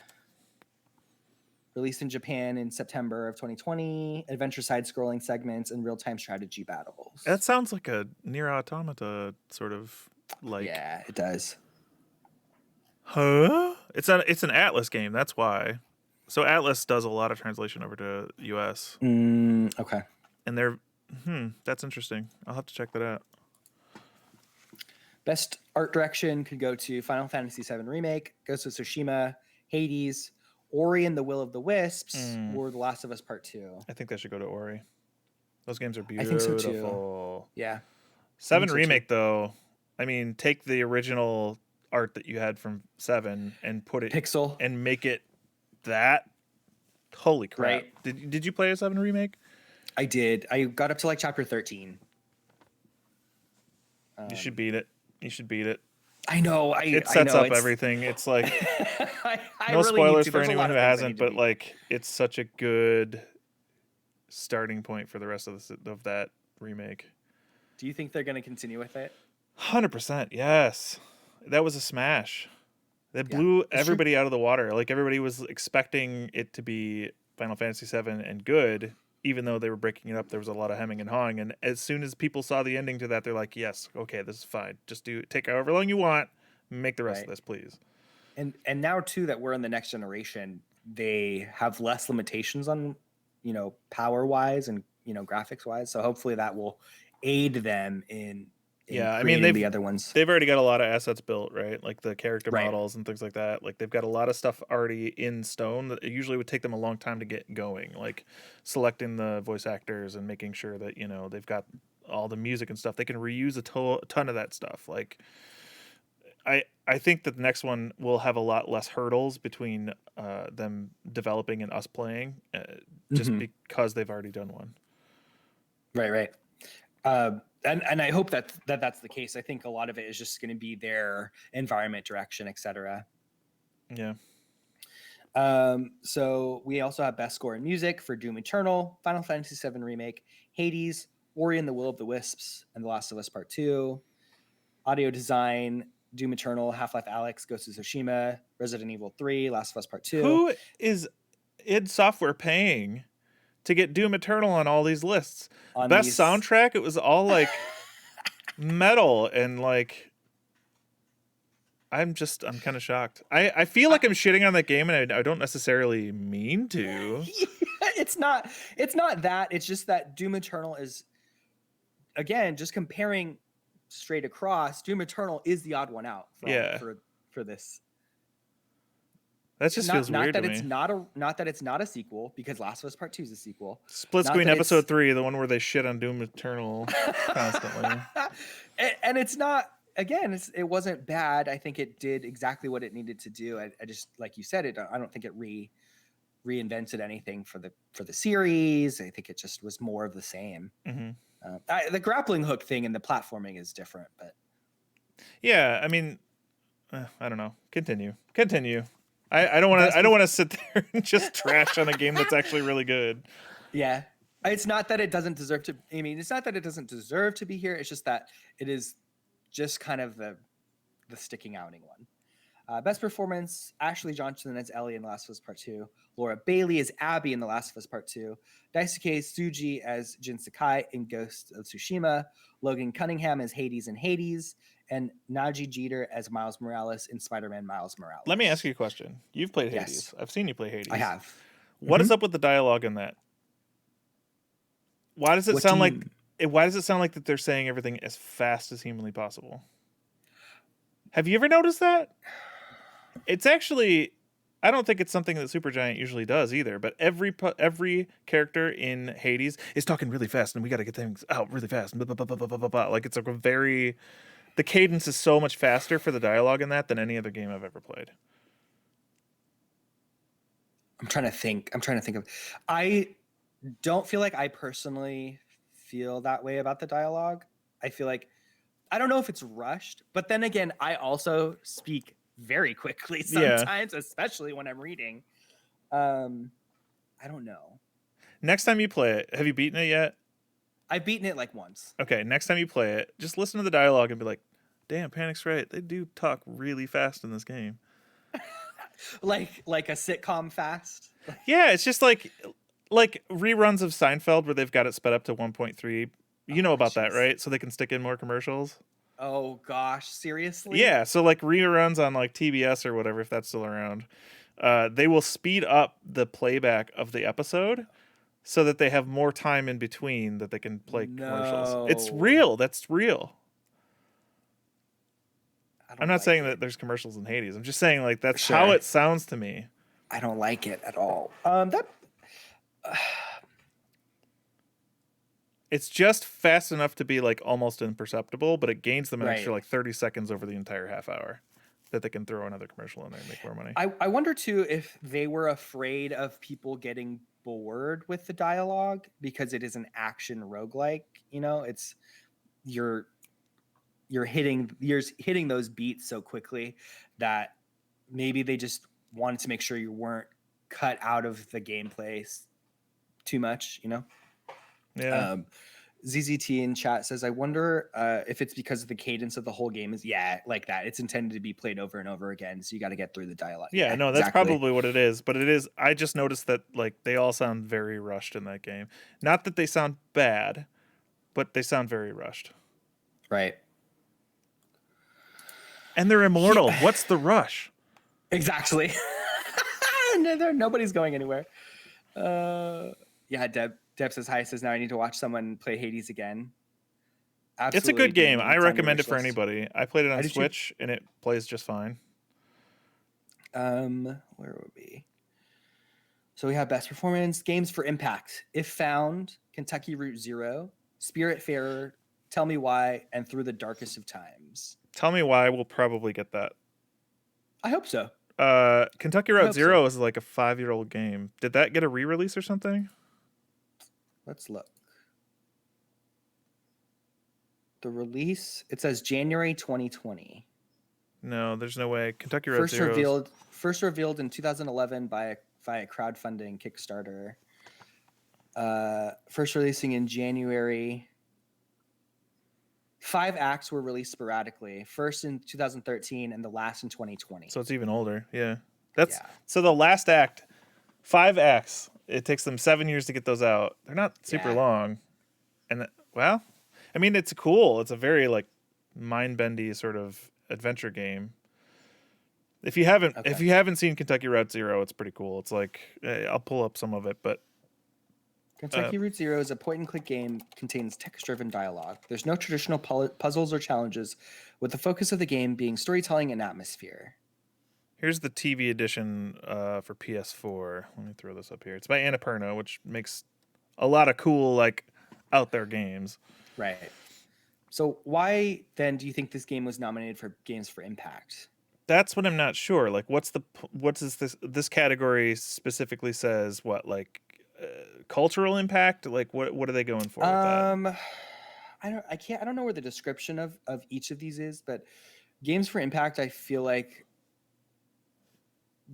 released in Japan in September of 2020. Adventure side-scrolling segments and real-time strategy battles. That sounds like a Nier Automata sort of like. Yeah, it does. Huh? It's an Atlas game. That's why. So Atlas does a lot of translation over to US, Okay. and they're that's interesting. I'll have to check that out. Best art direction could go to Final Fantasy VII Remake, Ghost of Tsushima, Hades, Ori and the Will of the Wisps, or The Last of Us Part 2. I think that should go to Ori. Those games are I beautiful. think so too. Yeah. 7 so Remake though, I mean, take the original art that you had from 7 and put it Pixel and make it that. Holy crap! Right. Did you play a 7 Remake? I did. I got up to like chapter 13. You should beat it. You should beat it. I know. It sets up everything. It's like no really spoilers for anyone who hasn't, but like it's such a good starting point for the rest of that remake. Do you think they're going to continue with it? 100%. Yes, that was a smash. That blew everybody out of the water. Like everybody was expecting it to be Final Fantasy VII and good, even though they were breaking it up. There was a lot of hemming and hawing, and as soon as people saw the ending to that, they're like, "Yes, okay, this is fine. Just take however long you want, make the rest of this, please." And now too that we're in the next generation, they have less limitations on, power wise and graphics wise. So hopefully that will aid them in I mean the other ones. They've already got a lot of assets built, right? Like the character models and things like that. Like they've got a lot of stuff already in stone that it usually would take them a long time to get going. Like selecting the voice actors and making sure that they've got all the music and stuff. They can reuse a ton of that stuff. Like I think that the next one will have a lot less hurdles between them developing and us playing, just because they've already done one. Right. And I hope that's the case. I think a lot of it is just going to be their environment, direction, etc. Yeah. So we also have best score in music for Doom Eternal, Final Fantasy VII Remake, Hades, Ori and the Will of the Wisps, and The Last of Us Part 2. Audio design, Doom Eternal, Half-Life Alyx, Ghost of Tsushima, Resident Evil 3, Last of Us Part 2. Who is id Software paying to get Doom Eternal on all these lists? Best soundtrack, it was all like metal and like I'm kind of shocked. I feel like I'm shitting on that game and I don't necessarily mean to. It's not that. It's just that Doom Eternal is, again, just comparing straight across, Doom Eternal is the odd one out for this. That just feels weird to me. Not that it's not a sequel, because Last of Us Part 2 is a sequel. SplitsQueen Episode 3, the one where they shit on Doom Eternal constantly. And it's not, again, it wasn't bad. I think it did exactly what it needed to do. I just, like you said, I don't think it reinvented anything for the series. I think it just was more of the same. The grappling hook thing and the platforming is different, but yeah, I mean, I don't know. Continue. I don't want to sit there and just trash on a game that's actually really good. Yeah. It's not that it doesn't deserve to. I mean, it's not that it doesn't deserve to be here. It's just that it is just kind of the sticking outing one. Best performance: Ashley Johnson as Ellie in The Last of Us Part 2, Laura Bailey as Abby in The Last of Us Part 2, Daisuke Tsuji as Jin Sakai in Ghost of Tsushima, Logan Cunningham as Hades in Hades, and Naji Jeter as Miles Morales in Spider-Man Miles Morales. Let me ask you a question. You've played Hades. Yes. I've seen you play Hades. I have. What is up with the dialogue in that? Why does it sound like that they're saying everything as fast as humanly possible? Have you ever noticed that? It's actually, I don't think it's something that Supergiant usually does either, but every character in Hades is talking really fast and we got to get things out really fast. Like it's the cadence is so much faster for the dialogue in that than any other game I've ever played. I'm trying to think of, I don't feel like I personally feel that way about the dialogue. I feel like, I don't know if it's rushed, but then again, I also speak very quickly sometimes, especially when I'm reading. I I don't know. Next time you play it, have you beaten it yet? I've beaten it like once. Okay, next time you play it, just listen to the dialogue and be like, "Damn, Panic's right. They do talk really fast in this game." Like a sitcom fast. Yeah, it's just like reruns of Seinfeld where they've got it sped up to 1.3. You know Oh about that, jeez. right? So they can stick in more commercials. Oh gosh, seriously? Yeah, so like reruns on like TBS or whatever, if that's still around, they will speed up the playback of the episode so that they have more time in between that they can play commercials. It's No. real. That's real. I I'm don't not like saying it. that there's commercials in Hades. I'm just saying like that's how Sure. it sounds to me. I don't like it at all. That It's just fast enough to be like almost imperceptible, but it gains them an extra right. like 30 seconds over the entire half hour that they can throw another commercial in there and make more money. I wonder too if they were afraid of people getting bored with the dialogue because it is an action roguelike. You know, it's you're you're hitting those beats so quickly that maybe they just wanted to make sure you weren't cut out of the gameplay too much. You know. Yeah. Um, ZZT in chat says, I wonder if it's because of the cadence of the whole game is, yeah, like that. It's intended to be played over and over again. So you got to get through the dialogue. Yeah, Yeah, no, that's exactly. probably what it is. But it is, I just noticed that like they all sound very rushed in that game. Not that they sound bad, but they sound very rushed. Right. And they're immortal. Yeah, What's the rush? exactly. Nobody's going anywhere. Yeah, Deb says hi. Says now I need to watch someone play Hades again. It's a Absolutely, good game. Danny. I It's on your recommend it wish for list. anybody. I played it I on do too. Switch and it plays just fine. Where would we? So we have best performance games for impact. If found, Kentucky Route Zero, Spiritfarer, Tell Me Why, and Through the Darkest of Times. Tell Me Why we'll probably get that. I hope so. Kentucky I Route hope Zero so. is like a 5-year-old game. Did that get a re-release or something? Let's look. The release, it says January 2020. No, there's no way. Kentucky Route Zero is... First revealed in 2011 via crowdfunding Kickstarter. First releasing in January. 5 acts were released sporadically. First in 2013 and the last in 2020. So it's even older. Yeah. That's Yeah. so the last act, 5 acts. It takes them 7 years to get those out. They're not super Yeah. long. And well, I mean it's cool. It's a very like mind-bendy sort of adventure game. If you haven't seen Kentucky Route Zero, it's pretty cool. It's like I'll pull up some of it, but Kentucky Route Zero is a point-and-click game, contains text-driven dialogue. There's no traditional puzzles or challenges, with the focus of the game being storytelling and atmosphere. here's the TV edition for PS4. Let me throw this up here. It's by Annapurna, which makes a lot of cool like out there games. Right. So why then do you think this game was nominated for Games for Impact? That's what I'm not sure. Like, what's this category specifically says what like cultural impact? Like, what are they going for with that? I don't know where the description of each of these is, but Games for Impact I feel like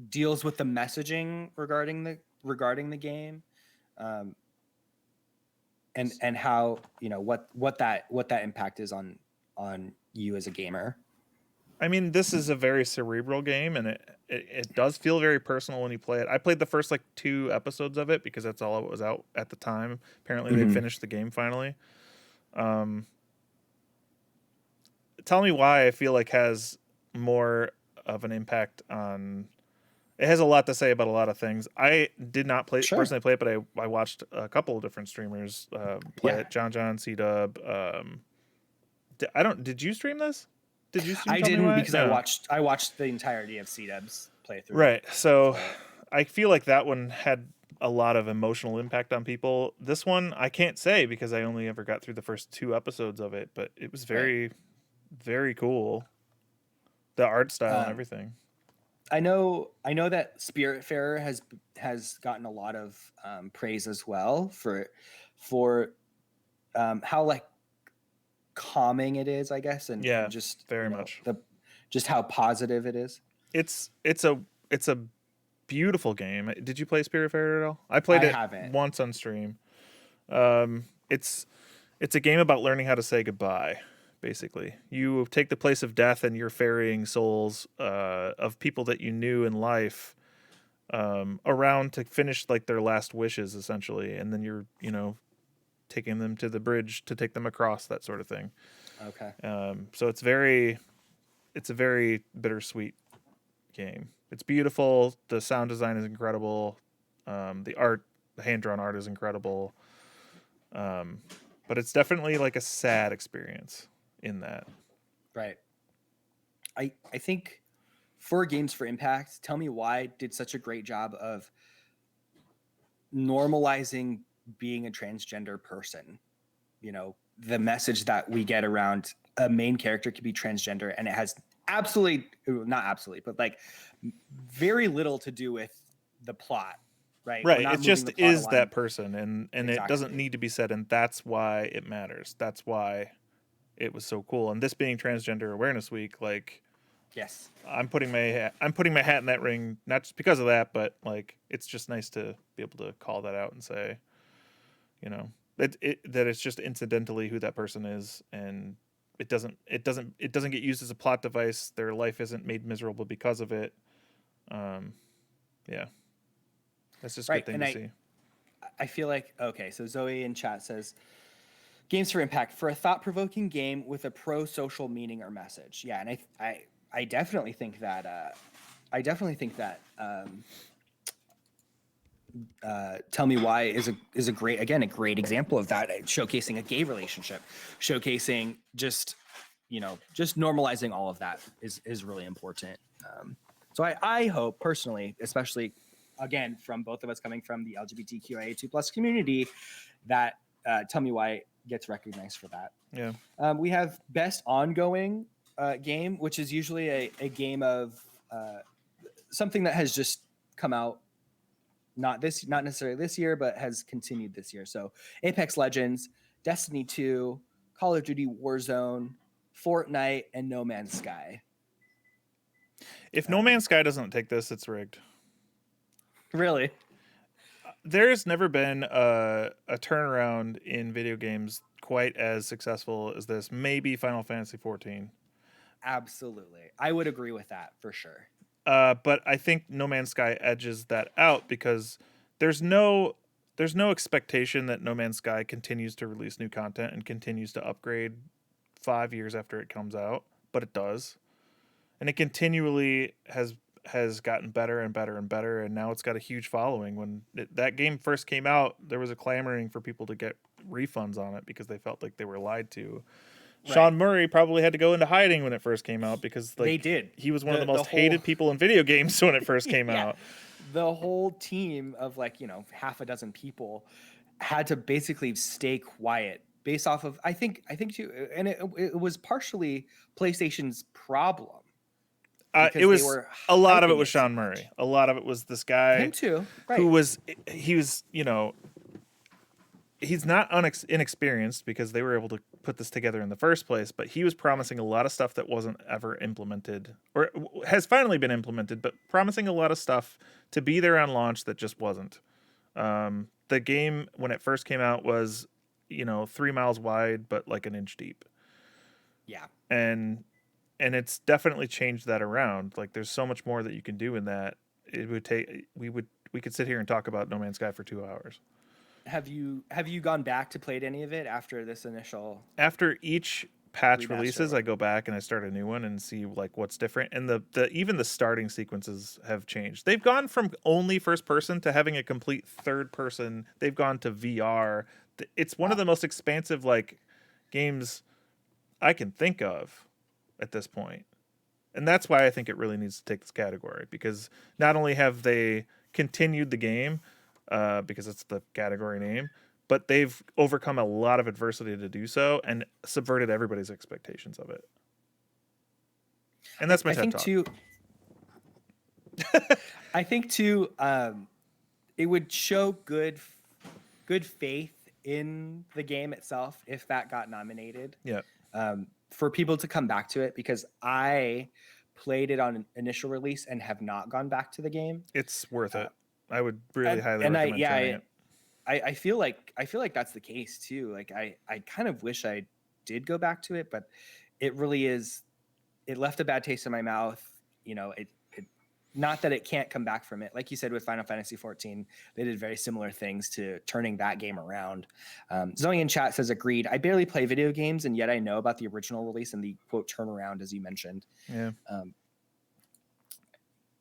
deals with the messaging regarding the game, and how what that impact is on you as a gamer. I mean, this is a very cerebral game, and it does feel very personal when you play it. I played the first like 2 episodes of it because that's all it was out at the time. Apparently, they'd finished the game finally. Tell Me Why I feel like has more of an impact on. It has a lot to say about a lot of things. I did not personally play it, but I watched a couple of different streamers play it. John C Dub. Did you stream this? Did you stream? I didn't because no. I watched the entirety of C-Dub's playthrough. Right. So I feel like that one had a lot of emotional impact on people. This one I can't say because I only ever got through the first 2 episodes of it, but it was very, very cool. The art style and everything. I know that Spiritfarer has gotten a lot of praise as well for how like calming it is, I guess, and just very much just how positive it is. It's a beautiful game. Did you play Spiritfarer at all? I played I it haven't. once on stream. It's a game about learning how to say goodbye. Basically, you take the place of death, and you're ferrying souls of people that you knew in life around to finish like their last wishes, essentially, and then you're taking them to the bridge to take them across, that sort of thing. Okay. So it's a very bittersweet game. It's beautiful. The sound design is incredible. The hand drawn art is incredible. But it's definitely like a sad experience in that. Right. I think for Games for Impact, Tell Me Why did such a great job of normalizing being a transgender person. The message that we get around a main character can be transgender, and it has absolutely, not absolutely, but like very little to do with the plot, right? We're Right. It not moving just the plot is along. that person, and it doesn't Exactly. need to be said, and that's why it matters. That's why it was so cool. And this being Transgender Awareness Week, like Yes. I'm putting my hat in that ring, not just because of that, but like it's just nice to be able to call that out and say, that it's just incidentally who that person is, and it doesn't get used as a plot device. Their life isn't made miserable because of it. Um, yeah, that's just a good Right. thing And to I, see. I feel like, okay, so Zoe in chat says, Games for Impact, for a thought-provoking game with a pro-social meaning or message. Yeah, and I definitely think that Tell Me Why is a great, again, a great example of that, showcasing a gay relationship, showcasing just normalizing all of that is really important. So I hope personally, especially again from both of us coming from the LGBTQIA2 plus community, that Tell Me Why gets recognized for that. Yeah. We have best ongoing game, which is usually a game of something that has just come out, not necessarily this year, but has continued this year. So Apex Legends, Destiny 2, Call of Duty Warzone, Fortnite, and No Man's Sky. If No Man's Sky doesn't take this, it's rigged. Really? There's never been a turnaround in video games quite as successful as this. Maybe Final Fantasy 14. Absolutely. I would agree with that for sure. But I think No Man's Sky edges that out because there's no expectation that No Man's Sky continues to release new content and continues to upgrade 5 years after it comes out, but it does, and it continually has gotten better and better and better, and now it's got a huge following. When that game first came out, there was a clamoring for people to get refunds on it because they felt like they were lied to. Right. Sean Murray probably had to go into hiding when it first came out because They like did. he was one of the The most whole hated people in video games when it first came yeah, out. the whole team of half a dozen people had to basically stay quiet based off of I think too, and it was partially PlayStation's problem It because they was were a lot of it hyping was it so Sean Murray. much. A lot of it was this Him guy too, who right? was he was he's not inexperienced because they were able to put this together in the first place, but he was promising a lot of stuff that wasn't ever implemented or has finally been implemented, but promising a lot of stuff to be there on launch that just wasn't. The game when it first came out was 3 miles wide but like an inch deep, Yeah, and it's definitely changed that around. Like there's so much more that you can do in that. It would take we could sit here and talk about No Man's Sky for 2 hours. have you gone back to played any of it after this initial After each patch remaster or releases, I whatever? go back and I start a new one and see like what's different. And the even the starting sequences have changed. They've gone from only first person to having a complete third person. They've gone to VR. It's one of Wow. the most expansive like games I can think of at this point. And that's why I think it really needs to take this category because not only have they continued the game because it's the category name, but they've overcome a lot of adversity to do so and subverted everybody's expectations of it. And that's my I TED think talk. too. I think too. It would show good faith in the game itself if that got nominated. Yeah. For people to come back to it, because I played it on initial release and have not gone back to the game. It's worth it. I would really highly and recommend trying it. I feel like that's the case too. Like I kind of wish I did go back to it, but it really is. It left a bad taste in my mouth. You know, it not that it can't come back from it. Like you said with Final Fantasy 14, they did very similar things to turning that game around. Zoe in chat says agreed. I barely play video games, and yet I know about the original release and the quote turnaround, as you mentioned. Yeah.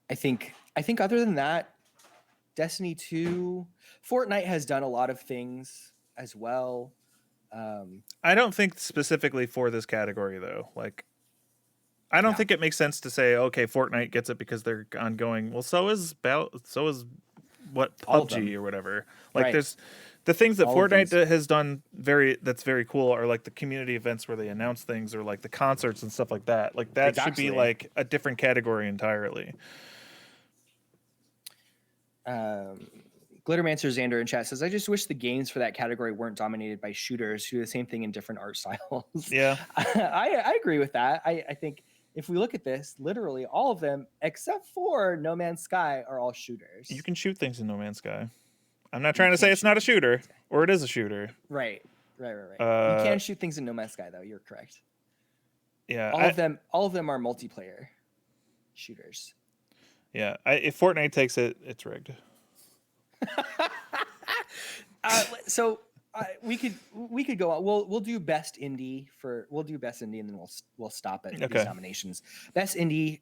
I think other than that, Destiny 2, Fortnite has done a lot of things as well. I don't think specifically for this category though. Like, I don't think it makes sense to say, okay, Fortnite gets it because they're ongoing. Well, so is what PUBG or whatever. Like, there's the things that Fortnite has done that's very cool are like the community events where they announce things, or like the concerts and stuff like that. Like that should be like a different category entirely. Glittermancer Xander in chat says, I just wish the games for that category weren't dominated by shooters who do the same thing in different art styles. Yeah. I agree with that. I think if we look at this, literally all of them, except for No Man's Sky, are all shooters. You can shoot things in No Man's Sky. I'm not trying to say it's not a shooter, or it is a shooter. Right. You can shoot things in No Man's Sky, though. You're correct. Yeah. All of them are multiplayer shooters. Yeah. If Fortnite takes it, it's rigged. So we could go on. We'll do best indie and then we'll stop at these nominations. Best indie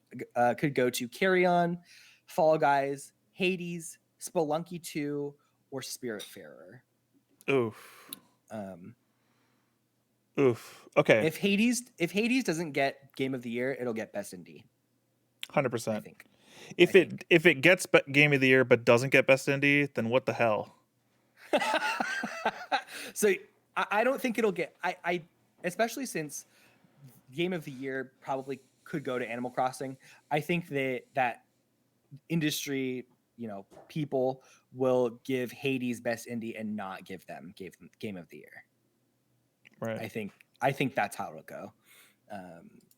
could go to Carry On, Fall Guys, Hades, Spelunky 2, or Spiritfarer. Oof. Okay. If Hades doesn't get Game of the Year, it'll get Best Indie. 100%. I think. If it gets Game of the Year but doesn't get Best Indie, then what the hell? So I don't think it'll get. I especially since Game of the Year probably could go to Animal Crossing. I think that industry, people will give Hades Best Indie and not give them Game of the Year. Right. I think that's how it'll go.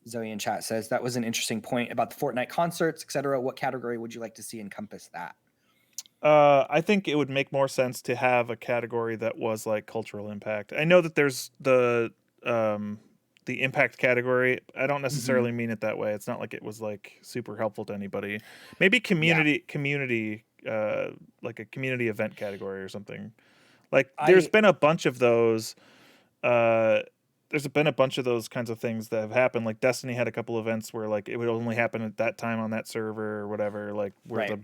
Zoe in chat says that was an interesting point about the Fortnite concerts, etc. What category would you like to see encompass that? I think it would make more sense to have a category that was like cultural impact. I know that there's the impact category. I don't necessarily mean it that way. It's not like it was like super helpful to anybody. Maybe community like a community event category or something. Like there's been a bunch of those. There's been a bunch of those kinds of things that have happened. Like Destiny had a couple events where like it would only happen at that time on that server or whatever. Like where the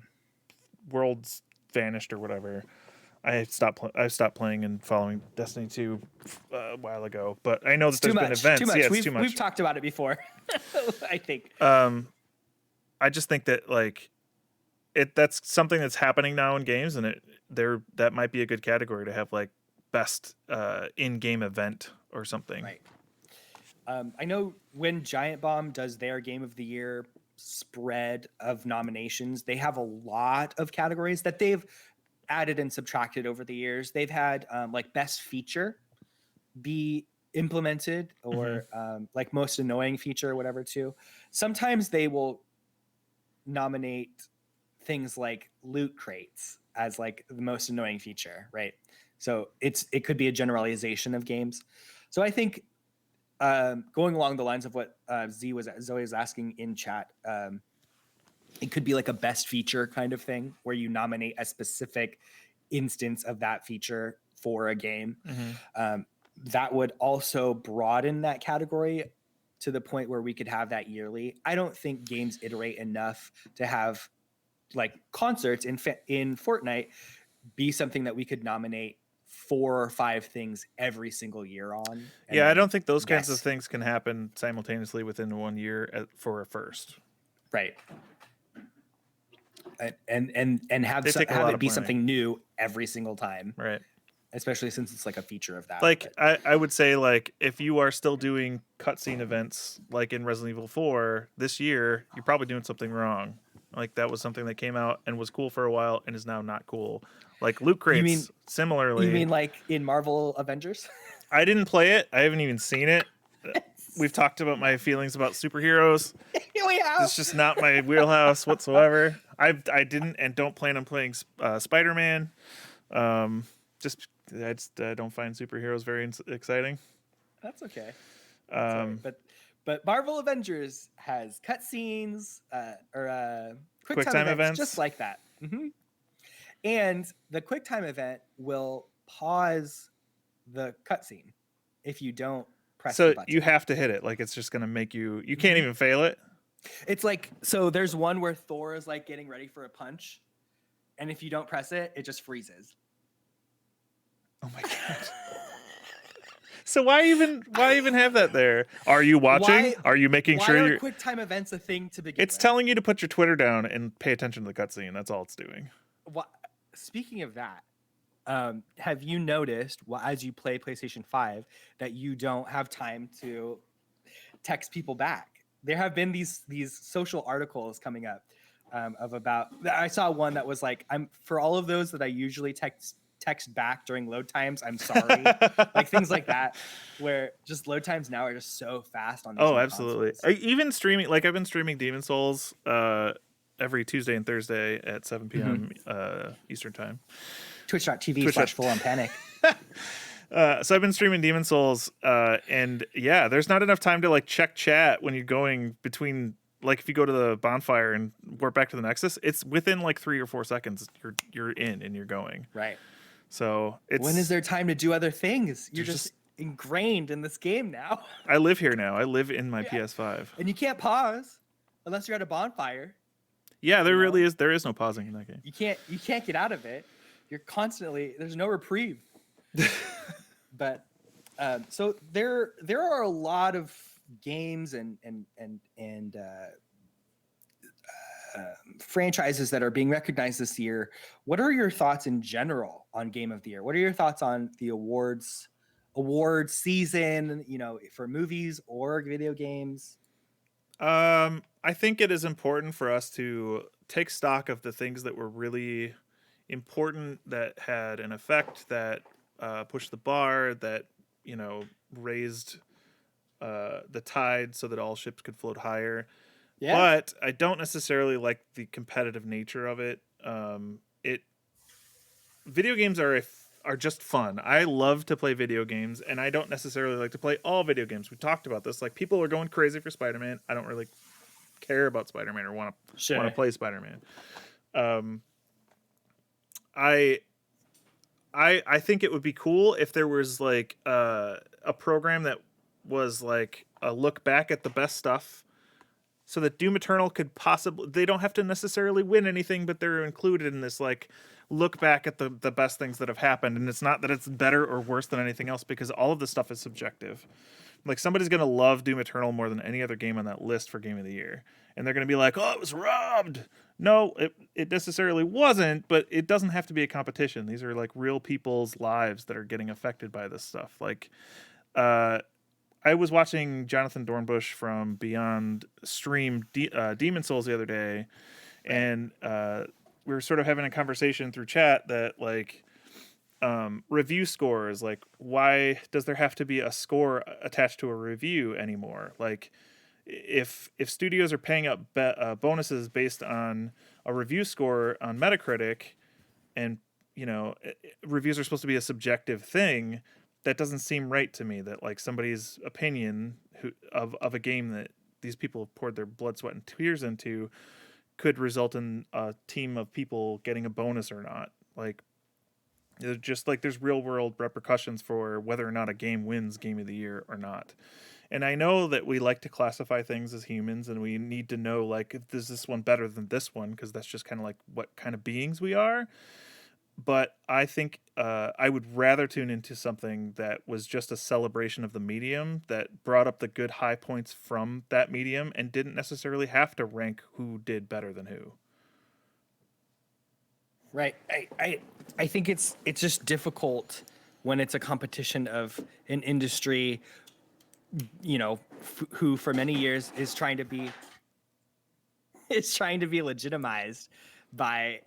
world's vanished or whatever. I stopped playing and following Destiny 2 a while ago, but I know that there's been events. Too much. Yeah, it's too much. We've talked about it before. I think. I just think that like that's something that's happening now in games, and that might be a good category to have like best in-game event or something. Right. I know when Giant Bomb does their Game of the Year spread of nominations, they have a lot of categories that they've added and subtracted over the years. They've had like best feature be implemented, or like most annoying feature or whatever too. Sometimes they will nominate things like loot crates as like the most annoying feature, right? So it could be a generalization of games. So I think going along the lines of what Zoe was asking in chat, it could be like a best feature kind of thing where you nominate a specific instance of that feature for a game. That would also broaden that category to the point where we could have that yearly. I don't think games iterate enough to have like concerts in Fortnite be something that we could nominate 4 or 5 things every single year on. Yeah, I don't think those kinds of things can happen simultaneously within 1 year for a first. Right. And have it be something new every single time. Right. Especially since it's like a feature of that. Like I would say, like, if you are still doing cutscene events like in Resident Evil 4 this year, you're probably doing something wrong. Like that was something that came out and was cool for a while and is now not cool. Like loot crates, similarly. You mean like in Marvel Avengers? I didn't play it. I haven't even seen it. We've talked about my feelings about superheroes. We have. It's just not my wheelhouse whatsoever. I didn't and don't plan on playing Spider-Man. Just I don't find superheroes very exciting. That's okay. That's all Um, right. But Marvel Avengers has cutscenes or QuickTime events just like that. And the QuickTime event will pause the cutscene if you don't press the so button. you have to hit it. Like it's just gonna make you. You can't even fail it. It's like, so there's one where Thor is like getting ready for a punch, and if you don't press it, it just freezes. Oh my god. So why even have that there? Are you watching? Are you making sure you're QuickTime events a thing to begin It's with? telling you to put your Twitter down and pay attention to the cutscene. That's all it's doing. Speaking of that, have you noticed, as you play PlayStation 5, that you don't have time to text people back? There have been these social articles coming up of about. I saw one that was like, for all of those that I usually text back during load times, I'm sorry. Like things like that, where just load times now are just so fast on these. Oh, absolutely. Even streaming, like I've been streaming Demon Souls every Tuesday and Thursday at 7 p.m. Eastern time. Twitch.tv/full-on-panic. So I've been streaming Demon Souls, and yeah, there's not enough time to like check chat when you're going between. Like if you go to the bonfire and warp back to the Nexus, it's within like 3 or 4 seconds. You're in and you're going. Right. So when is there time to do other things? You're just ingrained in this game now. I live here now. I live in my PS5, and you can't pause unless you're at a bonfire. Yeah, there really is. There is no pausing in that game. You can't get out of it. You're constantly, there's no reprieve. But so there are a lot of games and franchises that are being recognized this year. What are your thoughts in general on Game of the Year? What are your thoughts on the award season, for movies or video games? I think it is important for us to take stock of the things that were really important, that had an effect, that pushed the bar, that raised the tide so that all ships could float higher. Yeah. But I don't necessarily like the competitive nature of it. Video games are just fun. I love to play video games, and I don't necessarily like to play all video games. We talked about this. Like, people are going crazy for Spider-Man. I don't really care about Spider-Man or want to play Spider-Man. I think it would be cool if there was like a program that was like a look back at the best stuff, so that Doom Eternal could possibly, they don't have to necessarily win anything, but they're included in this like look back at the best things that have happened. And it's not that it's better or worse than anything else, because all of this stuff is subjective. Like, somebody's going to love Doom Eternal more than any other game on that list for Game of the Year. And they're going to be like, oh, it was robbed. No, it necessarily wasn't, but it doesn't have to be a competition. These are like real people's lives that are getting affected by this stuff. Like, I was watching Jonathan Dornbush from Beyond stream Demon Souls the other day, and we were sort of having a conversation through chat that like review scores, like, why does there have to be a score attached to a review anymore? Like, if studios are paying up bonuses based on a review score on Metacritic, and reviews are supposed to be a subjective thing, that doesn't seem right to me. That like somebody's opinion of a game that these people have poured their blood, sweat, and tears into could result in a team of people getting a bonus or not. Like, just like there's real world repercussions for whether or not a game wins Game of the Year or not. And I know that we like to classify things as humans, and we need to know, like, is this one better than this one? Because that's just kind of like what kind of beings we are. But I think I would rather tune into something that was just a celebration of the medium, that brought up the good high points from that medium and didn't necessarily have to rank who did better than who. Right. I think it's just difficult when it's a competition of an industry, who for many years is trying to be legitimized by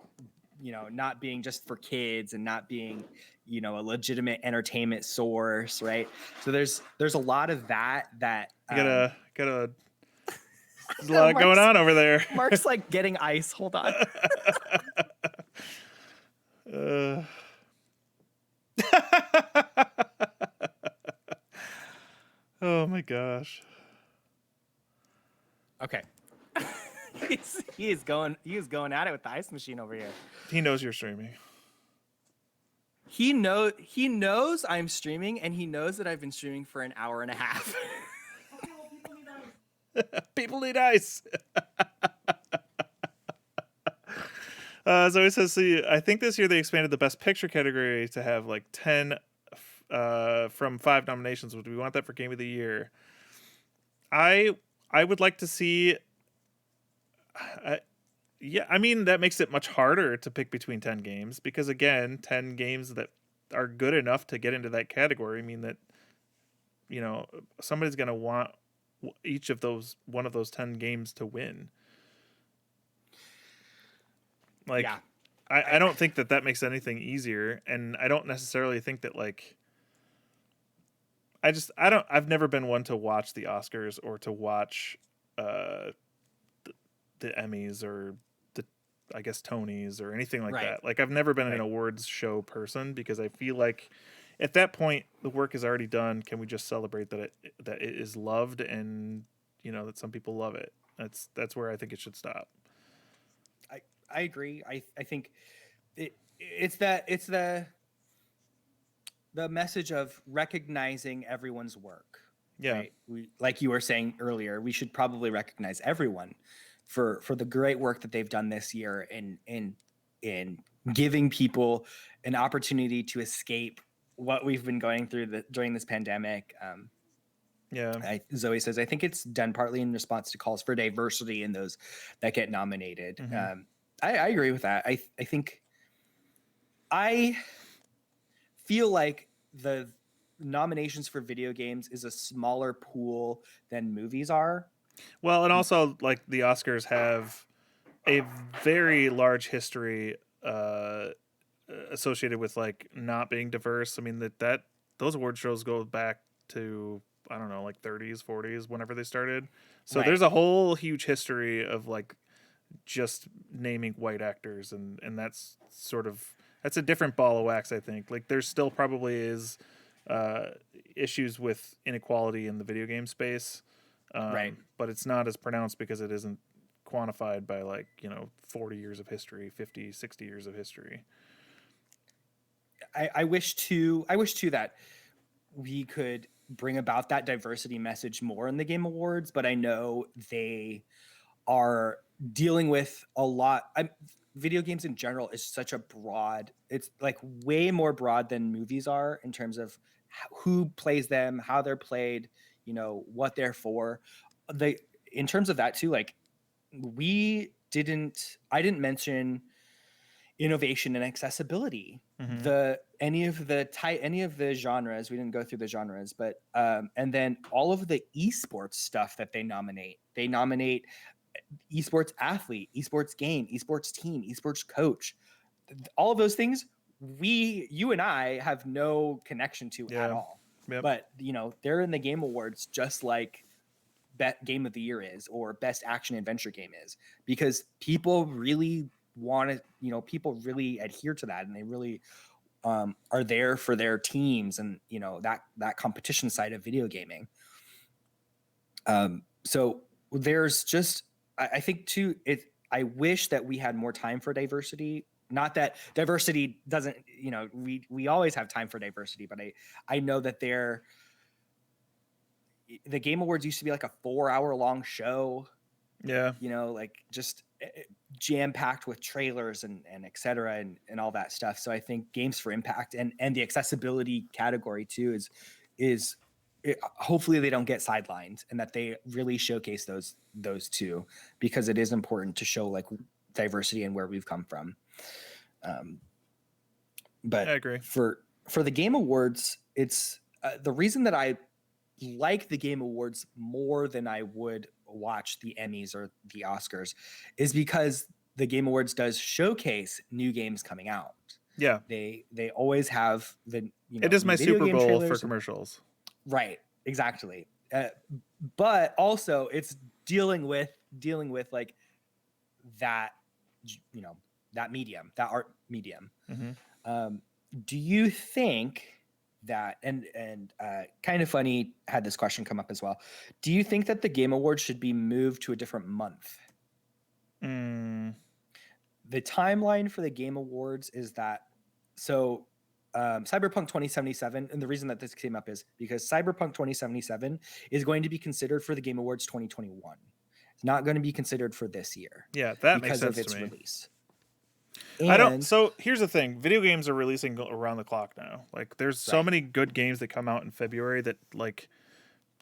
not being just for kids and not being, a legitimate entertainment source, right? So there's a lot of that. You gotta. There's a lot going Mark's, on over there. Mark's like getting ice. Hold on. uh. Oh my gosh. Okay. he is going at it with the ice machine over here. He knows you're streaming. He knows I'm streaming, and he knows that I've been streaming for an hour and a half. People need ice. So it says, see, I think this year they expanded the best picture category to have like 10 from 5 nominations. Would we want that for game of the year? I would like to see. Yeah, I mean, that makes it much harder to pick between 10 games because, again, 10 games that are good enough to get into that category mean that, somebody's going to want one of those 10 games to win. Like, yeah. I don't think that makes anything easier, and I don't necessarily think that, like, I've never been one to watch the Oscars or to watch the Emmys or I guess Tonys or anything like that. Like, I've never been an awards show person because I feel like at that point the work is already done. Can we just celebrate that it is loved and that some people love it? That's where I think it should stop. I agree. I think it's the message of recognizing everyone's work. Yeah. Right? Like you were saying earlier, we should probably recognize everyone for the great work that they've done this year in giving people an opportunity to escape what we've been going through during this pandemic. Zoe says, I think it's done partly in response to calls for diversity in those that get nominated. Mm-hmm. I agree with that. I think I feel like the nominations for video games is a smaller pool than movies are. Well, and also, like, the Oscars have a very large history associated with, like, not being diverse. I mean, that those award shows go back to, I don't know, like 30s, 40s, whenever they started. So there's a whole huge history of, like, just naming white actors, and that's that's a different ball of wax, I think. Like, there still probably is issues with inequality in the video game space. But it's not as pronounced because it isn't quantified by 40 years of history, 50, 60 years of history. I wish too that we could bring about that diversity message more in the Game Awards, but I know they are dealing with a lot. Video games in general is such a broad, it's like way more broad than movies are in terms of who plays them, how they're played, what they're for. In terms of that too, like I didn't mention innovation and accessibility. Mm-hmm. Any of the genres, we didn't go through the genres, but and then all of the esports stuff that they nominate esports athlete, esports game, esports team, esports coach, all of those things you and I have no connection to at all. Yep. But they're in the Game Awards just like Game of the Year is, or Best Action Adventure Game is, because people really want to, people really adhere to that, and they really are there for their teams and that competition side of video gaming. So there's just, I think too, I wish that we had more time for diversity. Not that diversity doesn't, we always have time for diversity, but I know that the Game Awards used to be like a 4-hour long show. Yeah. Like just jam packed with trailers and et cetera and all that stuff. So I think Games for Impact and the accessibility category too is hopefully they don't get sidelined, and that they really showcase those two, because it is important to show like diversity and where we've come from. But I agree. For the Game Awards, it's the reason that I like the Game Awards more than I would watch the Emmys or the Oscars is because the Game Awards does showcase new games coming out. Yeah. They always have the It is new my video Super game Bowl for trailers. commercials. Right, exactly. But also it's dealing with like that, that medium, that art medium. Mm-hmm. Do you think that, and kind of funny had this question come up as well, do you think that the Game Awards should be moved to a different month? The timeline for the Game Awards is that, so Cyberpunk 2077, and the reason that this came up is because Cyberpunk 2077 is going to be considered for the Game Awards 2021. It's not going to be considered for this year. Yeah, that makes because sense of its to me. release. I don't. And So here's the thing: video games are releasing around the clock now. Like, there's so Right. many good games that come out in February that like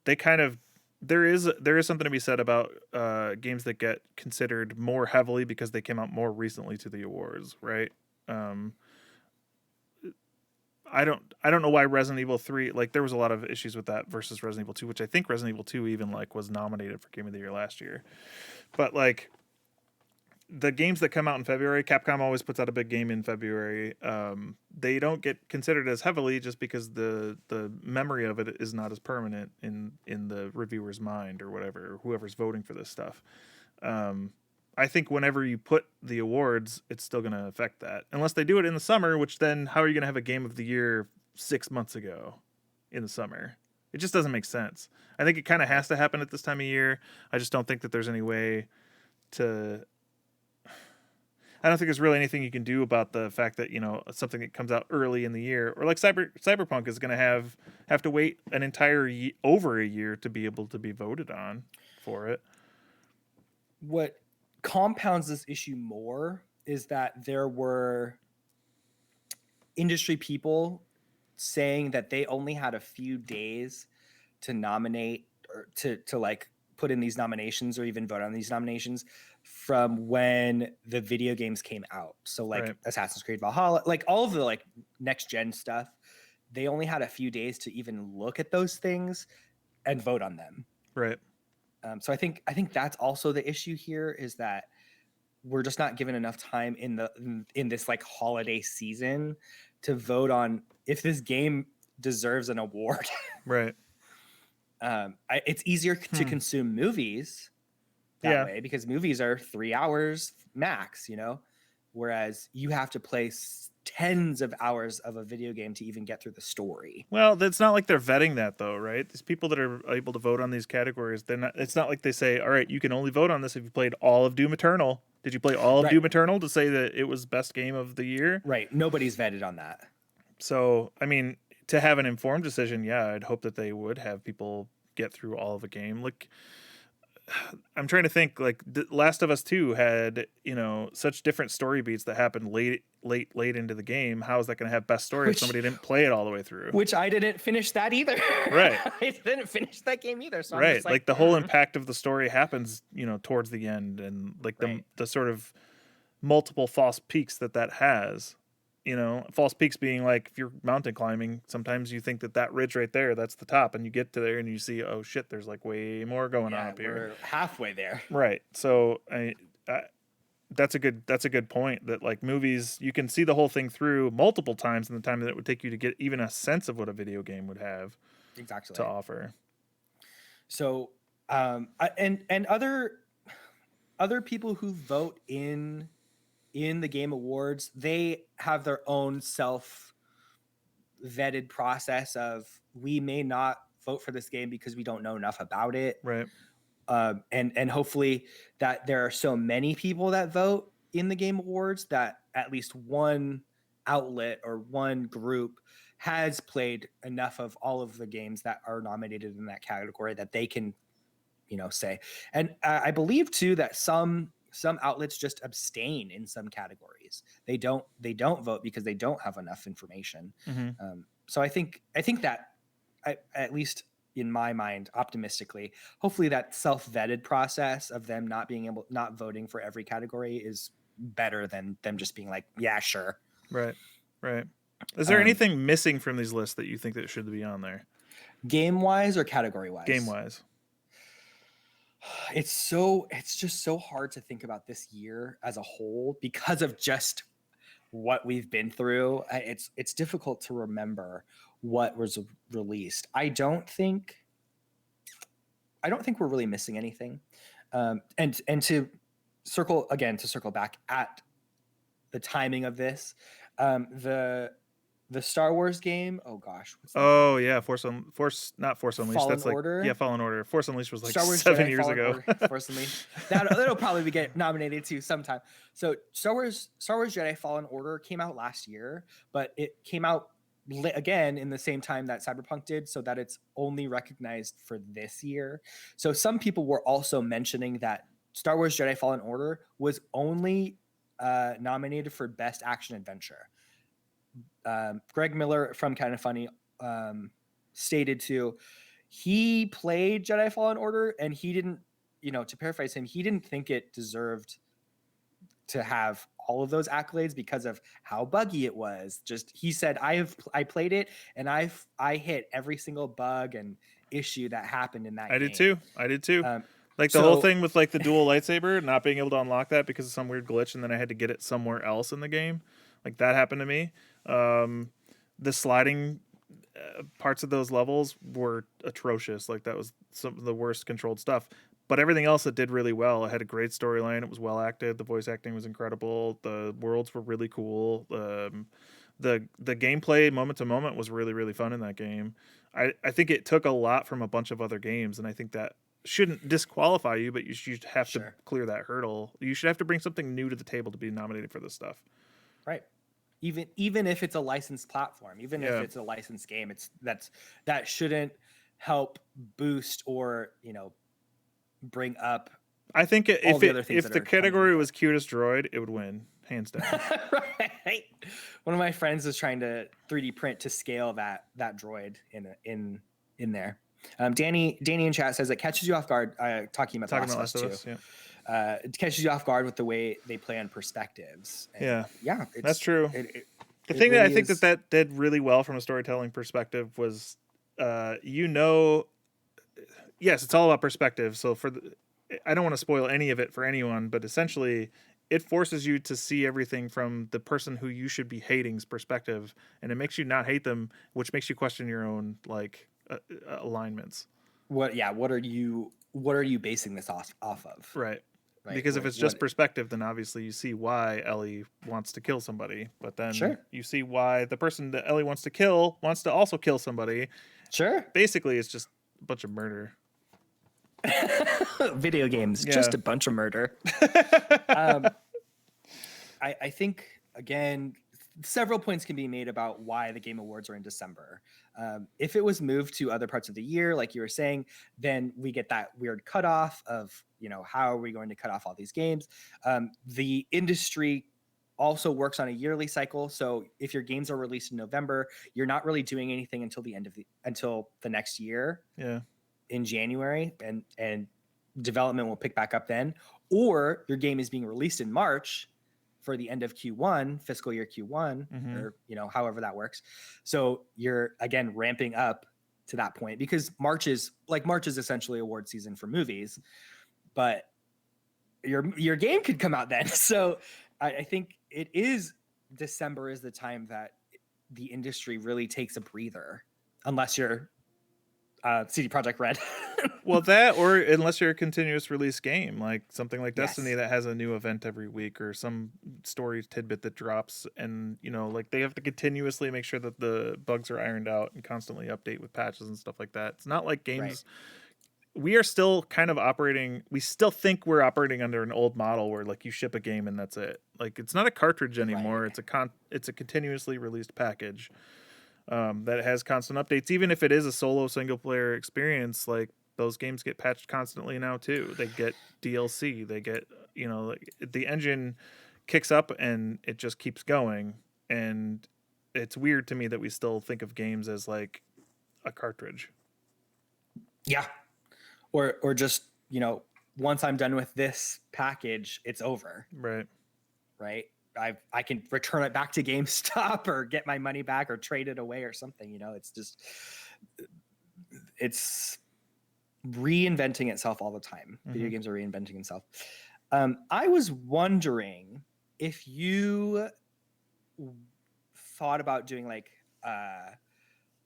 they kind of there is something to be said about games that get considered more heavily because they came out more recently to the awards, right? Um, I don't know why Resident Evil 3, like, there was a lot of issues with that versus Resident Evil 2, which I think Resident Evil 2 even like was nominated for Game of the Year last year. But like the games that come out in February, Capcom always puts out a big game in February. They don't get considered as heavily just because the memory of it is not as permanent in the reviewer's mind or whatever, whoever's voting for this stuff. I think whenever you put the awards, it's still going to affect that, unless they do it in the summer. Which then, how are you going to have a game of the year 6 months ago in the summer? It just doesn't make sense. I think it kind of has to happen at this time of year. I just don't think that there's any way to. I don't think there's really anything you can do about the fact that, something that comes out early in the year, or like Cyberpunk is going to have to wait an entire over a year to be able to be voted on for it. What compounds this issue more is that there were industry people saying that they only had a few days to nominate or to like put in these nominations or even vote on these nominations from when the video games came out. So like Right. Assassin's Creed Valhalla, like all of the like next gen stuff, they only had a few days to even look at those things and vote on them. Right. So I think that's also the issue here, is that we're just not given enough time in this like holiday season to vote on if this game deserves an award. Right. It's easier to consume movies that way because movies are 3 hours max, whereas you have to play tens of hours of a video game to even get through the story. Well, it's not like they're vetting that though, right? These people that are able to vote on these categories, it's not like they say, all right, you can only vote on this if you played all of Doom Eternal. Did you play all of Doom Eternal to say that it was best game of the year? Right. Nobody's vetted on that. So, I mean, to have an informed decision, yeah, I'd hope that they would have people get through all of a game. Like, I'm trying to think, like, Last of Us 2 had, such different story beats that happened late into the game. How is that going to have best story if somebody didn't play it all the way through? Which I didn't finish that either. Right. I didn't finish that game either. So right. I'm just like the whole impact of the story happens, towards the end, and like the sort of multiple false peaks that has. False peaks being like, if you're mountain climbing, sometimes you think that ridge right there, that's the top, and you get to there and you see, oh shit, there's like way more going on up here. We're halfway there. Right. So that's a good point, that like movies, you can see the whole thing through multiple times in the time that it would take you to get even a sense of what a video game would have to offer. So, and other people who vote in the Game Awards, they have their own self-vetted process of, we may not vote for this game because we don't know enough about it. Right. And hopefully that there are so many people that vote in the Game Awards that at least one outlet or one group has played enough of all of the games that are nominated in that category that they can, say. And I believe too that some outlets just abstain in some categories. They don't vote because they don't have enough information. Mm-hmm. So I think that at least in my mind, optimistically, hopefully that self-vetted process of them not voting for every category is better than them just being like, yeah, sure. Right. Is there anything missing from these lists that you think that should be on there? Game-wise or category-wise? Game-wise. It's just so hard to think about this year as a whole because of just what we've been through. It's difficult to remember what was released. I don't think we're really missing anything. And to circle back at the timing of this, the Star Wars game. Oh gosh, what's the name of Oh it? yeah, not Force Unleashed. Fallen That's like, yeah, Order. Fallen Order. Force Unleashed was like Star Wars 7 years Fallen ago. Order, Force Unleashed. That'll probably get nominated too sometime. So Star Wars Jedi Fallen Order came out last year, but it came out again in the same time that Cyberpunk did, so that it's only recognized for this year. So some people were also mentioning that Star Wars Jedi Fallen Order was only nominated for Best Action Adventure. Greg Miller from Kind of Funny stated too, he played Jedi Fallen Order and he didn't, to paraphrase him, he didn't think it deserved to have all of those accolades because of how buggy it was. Just he said, I played it and I hit every single bug and issue that happened in that I game. did too. Um, Like the whole thing with like the dual lightsaber, not being able to unlock that because of some weird glitch, and then I had to get it somewhere else in the game. Like that happened to me. The sliding parts of those levels were atrocious. Like that was some of the worst controlled stuff. But everything else it did really well. It had a great storyline. It was well acted. The voice acting was incredible. The worlds were really cool. The gameplay moment to moment was really really fun in that game. I think it took a lot from a bunch of other games, and I think that shouldn't disqualify you, but you should have to Sure. clear that hurdle. You should have to bring something new to the table to be nominated for this stuff. Right. Even if it's a licensed platform, even if Yeah. it's a licensed game, that shouldn't help boost or bring up I think all the other things if that the are coming category with was cutest droid, it would win hands down. right. One of my friends was trying to 3D print to scale that droid in there. Danny in chat says it catches you off guard. Talking about Talking The about Last Last of of Us Us, yeah. 2. It catches you off guard with the way they play on perspectives. And Yeah, it's, that's true. The it thing that I really think is. that did really well from a storytelling perspective was, yes, it's all about perspective. So I don't want to spoil any of it for anyone, but essentially, it forces you to see everything from the person who you should be hating's perspective, and it makes you not hate them, which makes you question your own alignments. What are you basing this off of? Right. Right. Because if it's just perspective, then obviously you see why Ellie wants to kill somebody, but then Sure. you see why the person that Ellie wants to kill wants to also kill somebody. Sure. Basically, it's just a bunch of murder. Video games, Yeah. just a bunch of murder. I think, again, several points can be made about why the Game Awards are in December. If it was moved to other parts of the year, like you were saying, then we get that weird cutoff of, how are we going to cut off all these games? The industry also works on a yearly cycle. So if your games are released in November, you're not really doing anything until the next year. Yeah. In January, and development will pick back up then. Or your game is being released in March for the end of Q1, fiscal year Q1, or however that works. So you're again ramping up to that point, because March is essentially award season for movies, but your game could come out then. So I think it is December is the time that the industry really takes a breather, unless you're CD Projekt Red. Well, that, or unless you're a continuous release game, like something like Yes. Destiny that has a new event every week, or some story tidbit that drops, and like they have to continuously make sure that the bugs are ironed out and constantly update with patches and stuff like that. It's not like games. Right. We are still kind of operating. We still think we're operating under an old model where like you ship a game and that's it. Like it's not a cartridge anymore. Right. It's a continuously released package. That has constant updates, even if it is a solo single player experience. Like those games get patched constantly now too. They get DLC. They get like, the engine kicks up and it just keeps going. And it's weird to me that we still think of games as like a cartridge. Yeah, or just once I'm done with this package, it's over. Right. I can return it back to GameStop or get my money back or trade it away or something. It's just reinventing itself all the time. Video Mhm. games are reinventing themselves. I was wondering if you thought about doing like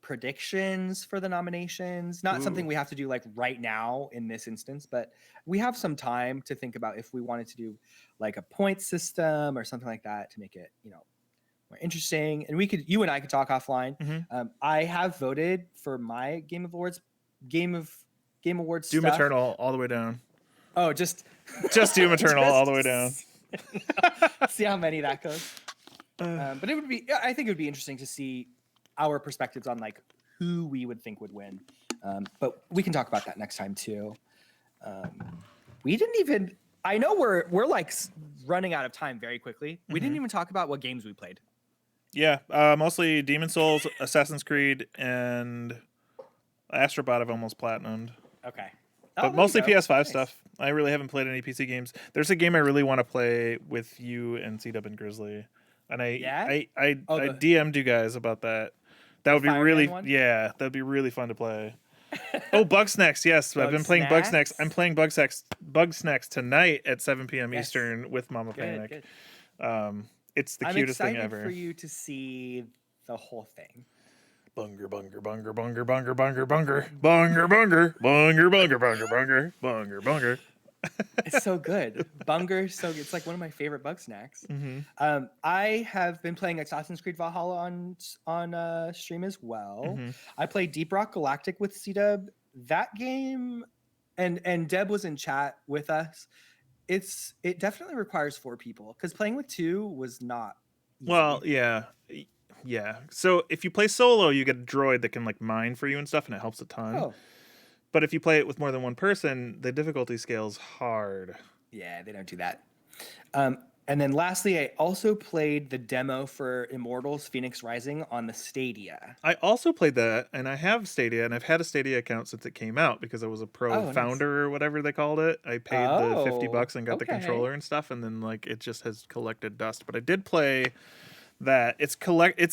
predictions for the nominations. Not something Ooh. we have to do like right now in this instance, but we have some time to think about if we wanted to do like a point system or something like that to make it, more interesting. And you and I could talk offline. Mhm. I have voted for my Game of Game Awards Doom stuff. Eternal all the way down. Oh, just Just Doom Eternal all the way down. just see how many that goes. But I think it would be interesting to see our perspectives on like who we would think would win. But we can talk about that next time too. We didn't even. I know we're like running out of time very quickly. We didn't even talk about what games we played. Yeah, mostly Demon Souls, Assassin's Creed, and Astrobot I've almost platinumed. Okay. But there mostly you go. PS5 Nice. stuff. I really haven't played any PC games. There's a game I really want to play with you and C-Dub and Grizzly. And Yeah? I The DM'd you guys about that. That would be Fireman really one? yeah, that'd be really fun to play. Oh, Bugsnax, yes. I've been playing Bugsnax. I'm playing Bugsnax tonight at 7 p.m. Yes. Eastern with Mama Panic. Good. It's the I'm cutest thing excited ever. for you to see the whole thing. Bunger, bunger, bunger, bunger, bunger, bunger, bunger, bunger, bunger, bunger, bunger, bunger, bunger, bunger, bunger. It's so good. Bunger's so good. It's like one of my favorite bug snacks. Mm-hmm. I have been playing Assassin's Creed Valhalla on stream as well. Mm-hmm. I played Deep Rock Galactic with C-Dub. That game, and Deb was in chat with us. It definitely requires 4 people because playing with 2 was not easy. Well, yeah. Yeah. So if you play solo, you get a droid that can like mine for you and stuff, and it helps a ton. Oh, But if you play it with more than one person, the difficulty scales hard. yeah, they don't do that. And then lastly, I also played the demo for Immortals Phoenix Rising on the Stadia. I also played that, and I have Stadia, and I've had a Stadia account since it came out because I was a pro Nice. founder or whatever they called it. I paid the $50 and got the Okay. controller and stuff, and then like it just has collected dust. But I did play that. It's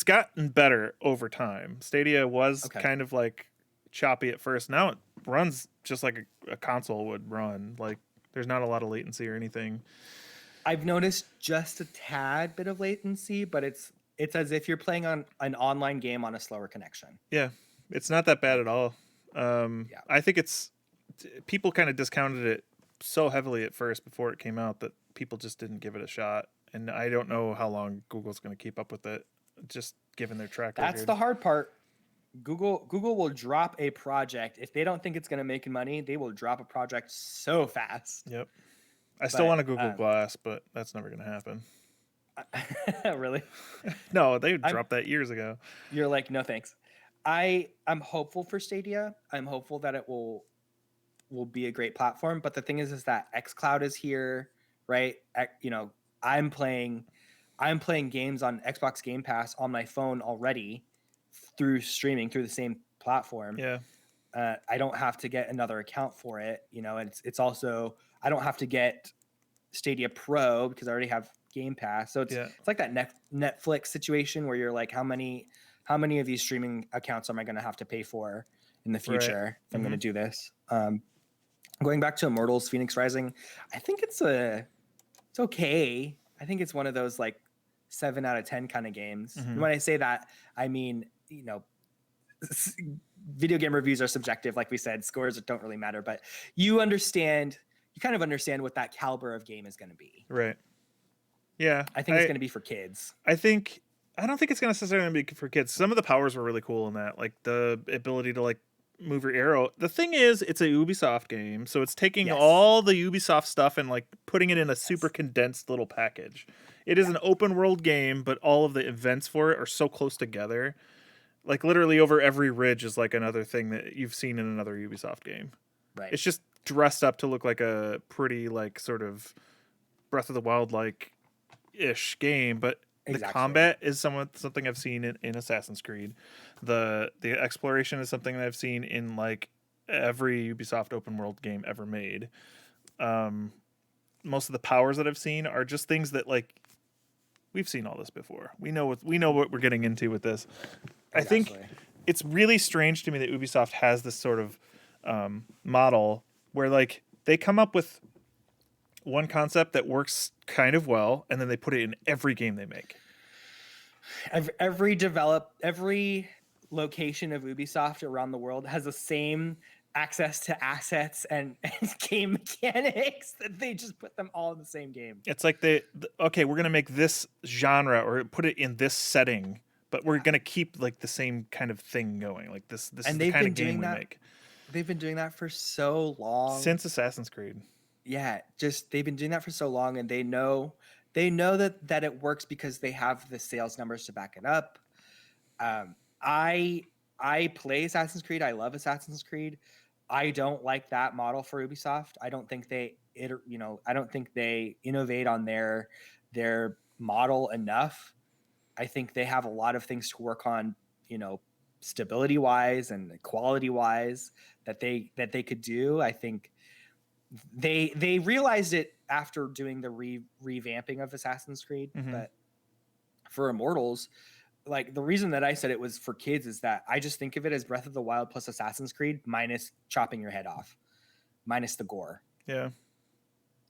gotten better over time. Stadia was kind of like choppy at first. Now it runs just like a console would run. Like there's not a lot of latency or anything. I've noticed just a tad bit of latency, but it's as if you're playing on an online game on a slower connection. Yeah, it's not that bad at all. Yeah. I think people kind of discounted it so heavily at first before it came out that people just didn't give it a shot. And I don't know how long Google's going to keep up with it, just given their track record. That's the hard part. Google will drop a project if they don't think it's going to make money. They will drop a project so fast. Yep. I still want a Google Glass, but that's never going to happen. Really? No, they dropped that years ago. You're like, no thanks. I'm hopeful for Stadia. I'm hopeful that it will be a great platform. But the thing is that xCloud is here, right? I'm playing games on Xbox Game Pass on my phone already through streaming through the same platform. Yeah. I don't have to get another account for it. It's also I don't have to get Stadia Pro because I already have Game Pass. So it's like that Netflix situation where you're like, how many of these streaming accounts am I going to have to pay for in the future if I'm going to do this? Going back to Immortals Phoenix Rising, I think it's okay. I think it's one of those like 7 out of 10 kind of games. And when I say that, I mean, video game reviews are subjective. Like we said, scores don't really matter, but you kind of understand what that caliber of game is going to be. Right. Yeah. I think it's going to be for kids. I don't think it's going to necessarily be for kids. Some of the powers were really cool in that, like the ability to like move your arrow. The thing is, it's a Ubisoft game, so it's taking all the Ubisoft stuff and like putting it in a super condensed little package. It is an open world game, but all of the events for it are so close together. Like literally over every ridge is like another thing that you've seen in another Ubisoft game. Right. It's just dressed up to look like a pretty like sort of Breath of the Wild like ish game, but the combat is something I've seen in Assassin's Creed. The exploration is something that I've seen in like every Ubisoft open world game ever made. Most of the powers that I've seen are just things that like we've seen all this before. We know what we're getting into with this. I think it's really strange to me that Ubisoft has this sort of model where like they come up with one concept that works kind of well, and then they put it in every game they make. Every location of Ubisoft around the world has the same access to assets and game mechanics that they just put them all in the same game. It's like okay, we're gonna make this genre or put it in this setting, but we're gonna keep like the same kind of thing going. Like this is the kind of game we make. They've been doing that for so long since Assassin's Creed. Yeah, just they've been doing that for so long, and they know that it works because they have the sales numbers to back it up. I play Assassin's Creed. I love Assassin's Creed. I don't like that model for Ubisoft. I don't think they innovate on their model enough. I think they have a lot of things to work on, stability wise and quality wise that they could do. I think they realized it after doing the revamping of Assassin's Creed, but for Immortals, like the reason that I said it was for kids is that I just think of it as Breath of the Wild plus Assassin's Creed minus chopping your head off, minus the gore. Yeah.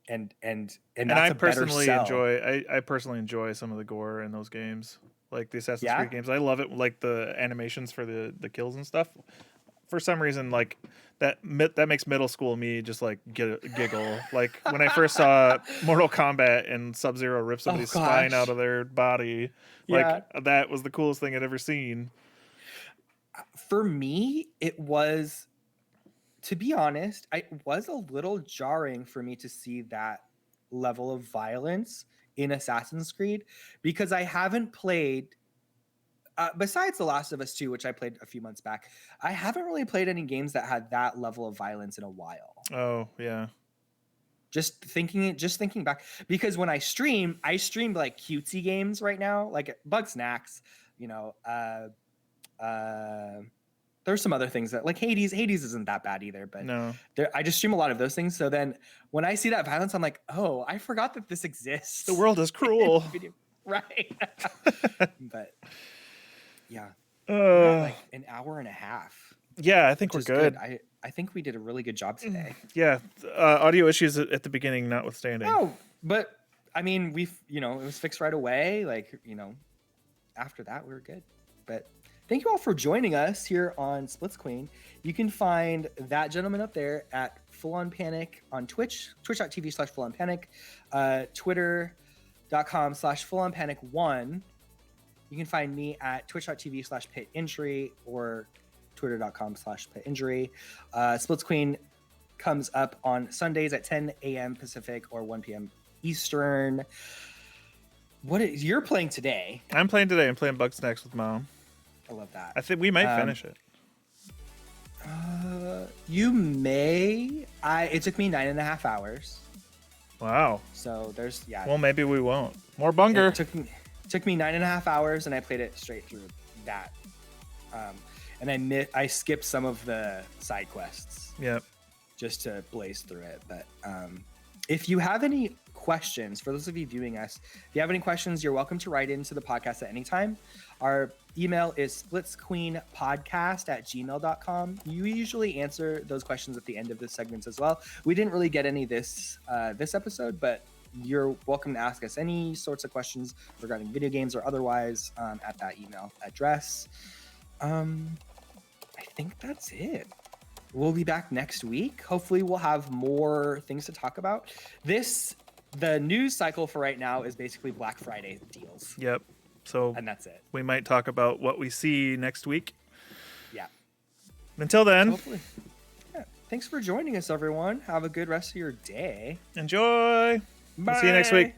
And I personally enjoy some of the gore in those games, like the Assassin's Creed games. I love it, like the animations for the kills and stuff. For some reason, like that makes middle school me just like giggle. Like when I first saw Mortal Kombat and Sub-Zero rip somebody's spine out of their body, like that was the coolest thing I'd ever seen. For me, it was, to be honest, it was a little jarring for me to see that level of violence in Assassin's Creed because I haven't played. Besides The Last of Us 2, which I played a few months back, I haven't really played any games that had that level of violence in a while. Oh, yeah. Just thinking back, because when I stream like cutesy games right now, like Bug Snacks, there's some other things that like Hades isn't that bad either, but no, I just stream a lot of those things. So then when I see that violence, I'm like, oh, I forgot that this exists. The world is cruel. Right. But yeah, we're at like an hour and a half. Yeah, I think we're good. I think we did a really good job today. Yeah, audio issues at the beginning notwithstanding. Oh, but I mean, it was fixed right away. Like, after that, we were good. But thank you all for joining us here on SplitsQueen. You can find that gentleman up there at Full On Panic on Twitch, twitch.tv/FullOnPanic, twitter.com/FullOnPanic1. You can find me at twitch.tv/PitInjury or twitter.com/PitInjury. SplitsQueen comes up on Sundays at 10 a.m. Pacific or 1 p.m. Eastern. You're playing today? I'm playing today. I'm playing Bug Snacks with Mom. I love that. I think we might finish it. You may. It took me 9.5 hours. Wow. So there's Well, maybe we won't. More bunger. It took me 9.5 hours, and I played it straight through that. And I skipped some of the side quests. Yep. Just to blaze through it. But if you have any questions, for those of you viewing us, if you have any questions, you're welcome to write into the podcast at any time. Our email is splitsqueenpodcast@gmail.com. You usually answer those questions at the end of this segment as well. We didn't really get any this episode, but you're welcome to ask us any sorts of questions regarding video games or otherwise at that email address. I think that's it. We'll be back next week. Hopefully we'll have more things to talk about. The news cycle for right now is basically Black Friday deals. Yep. So and that's it. We might talk about what we see next week. Yeah. Until then. Hopefully. Yeah. Thanks for joining us, everyone. Have a good rest of your day. Enjoy. Bye. We'll see you next week.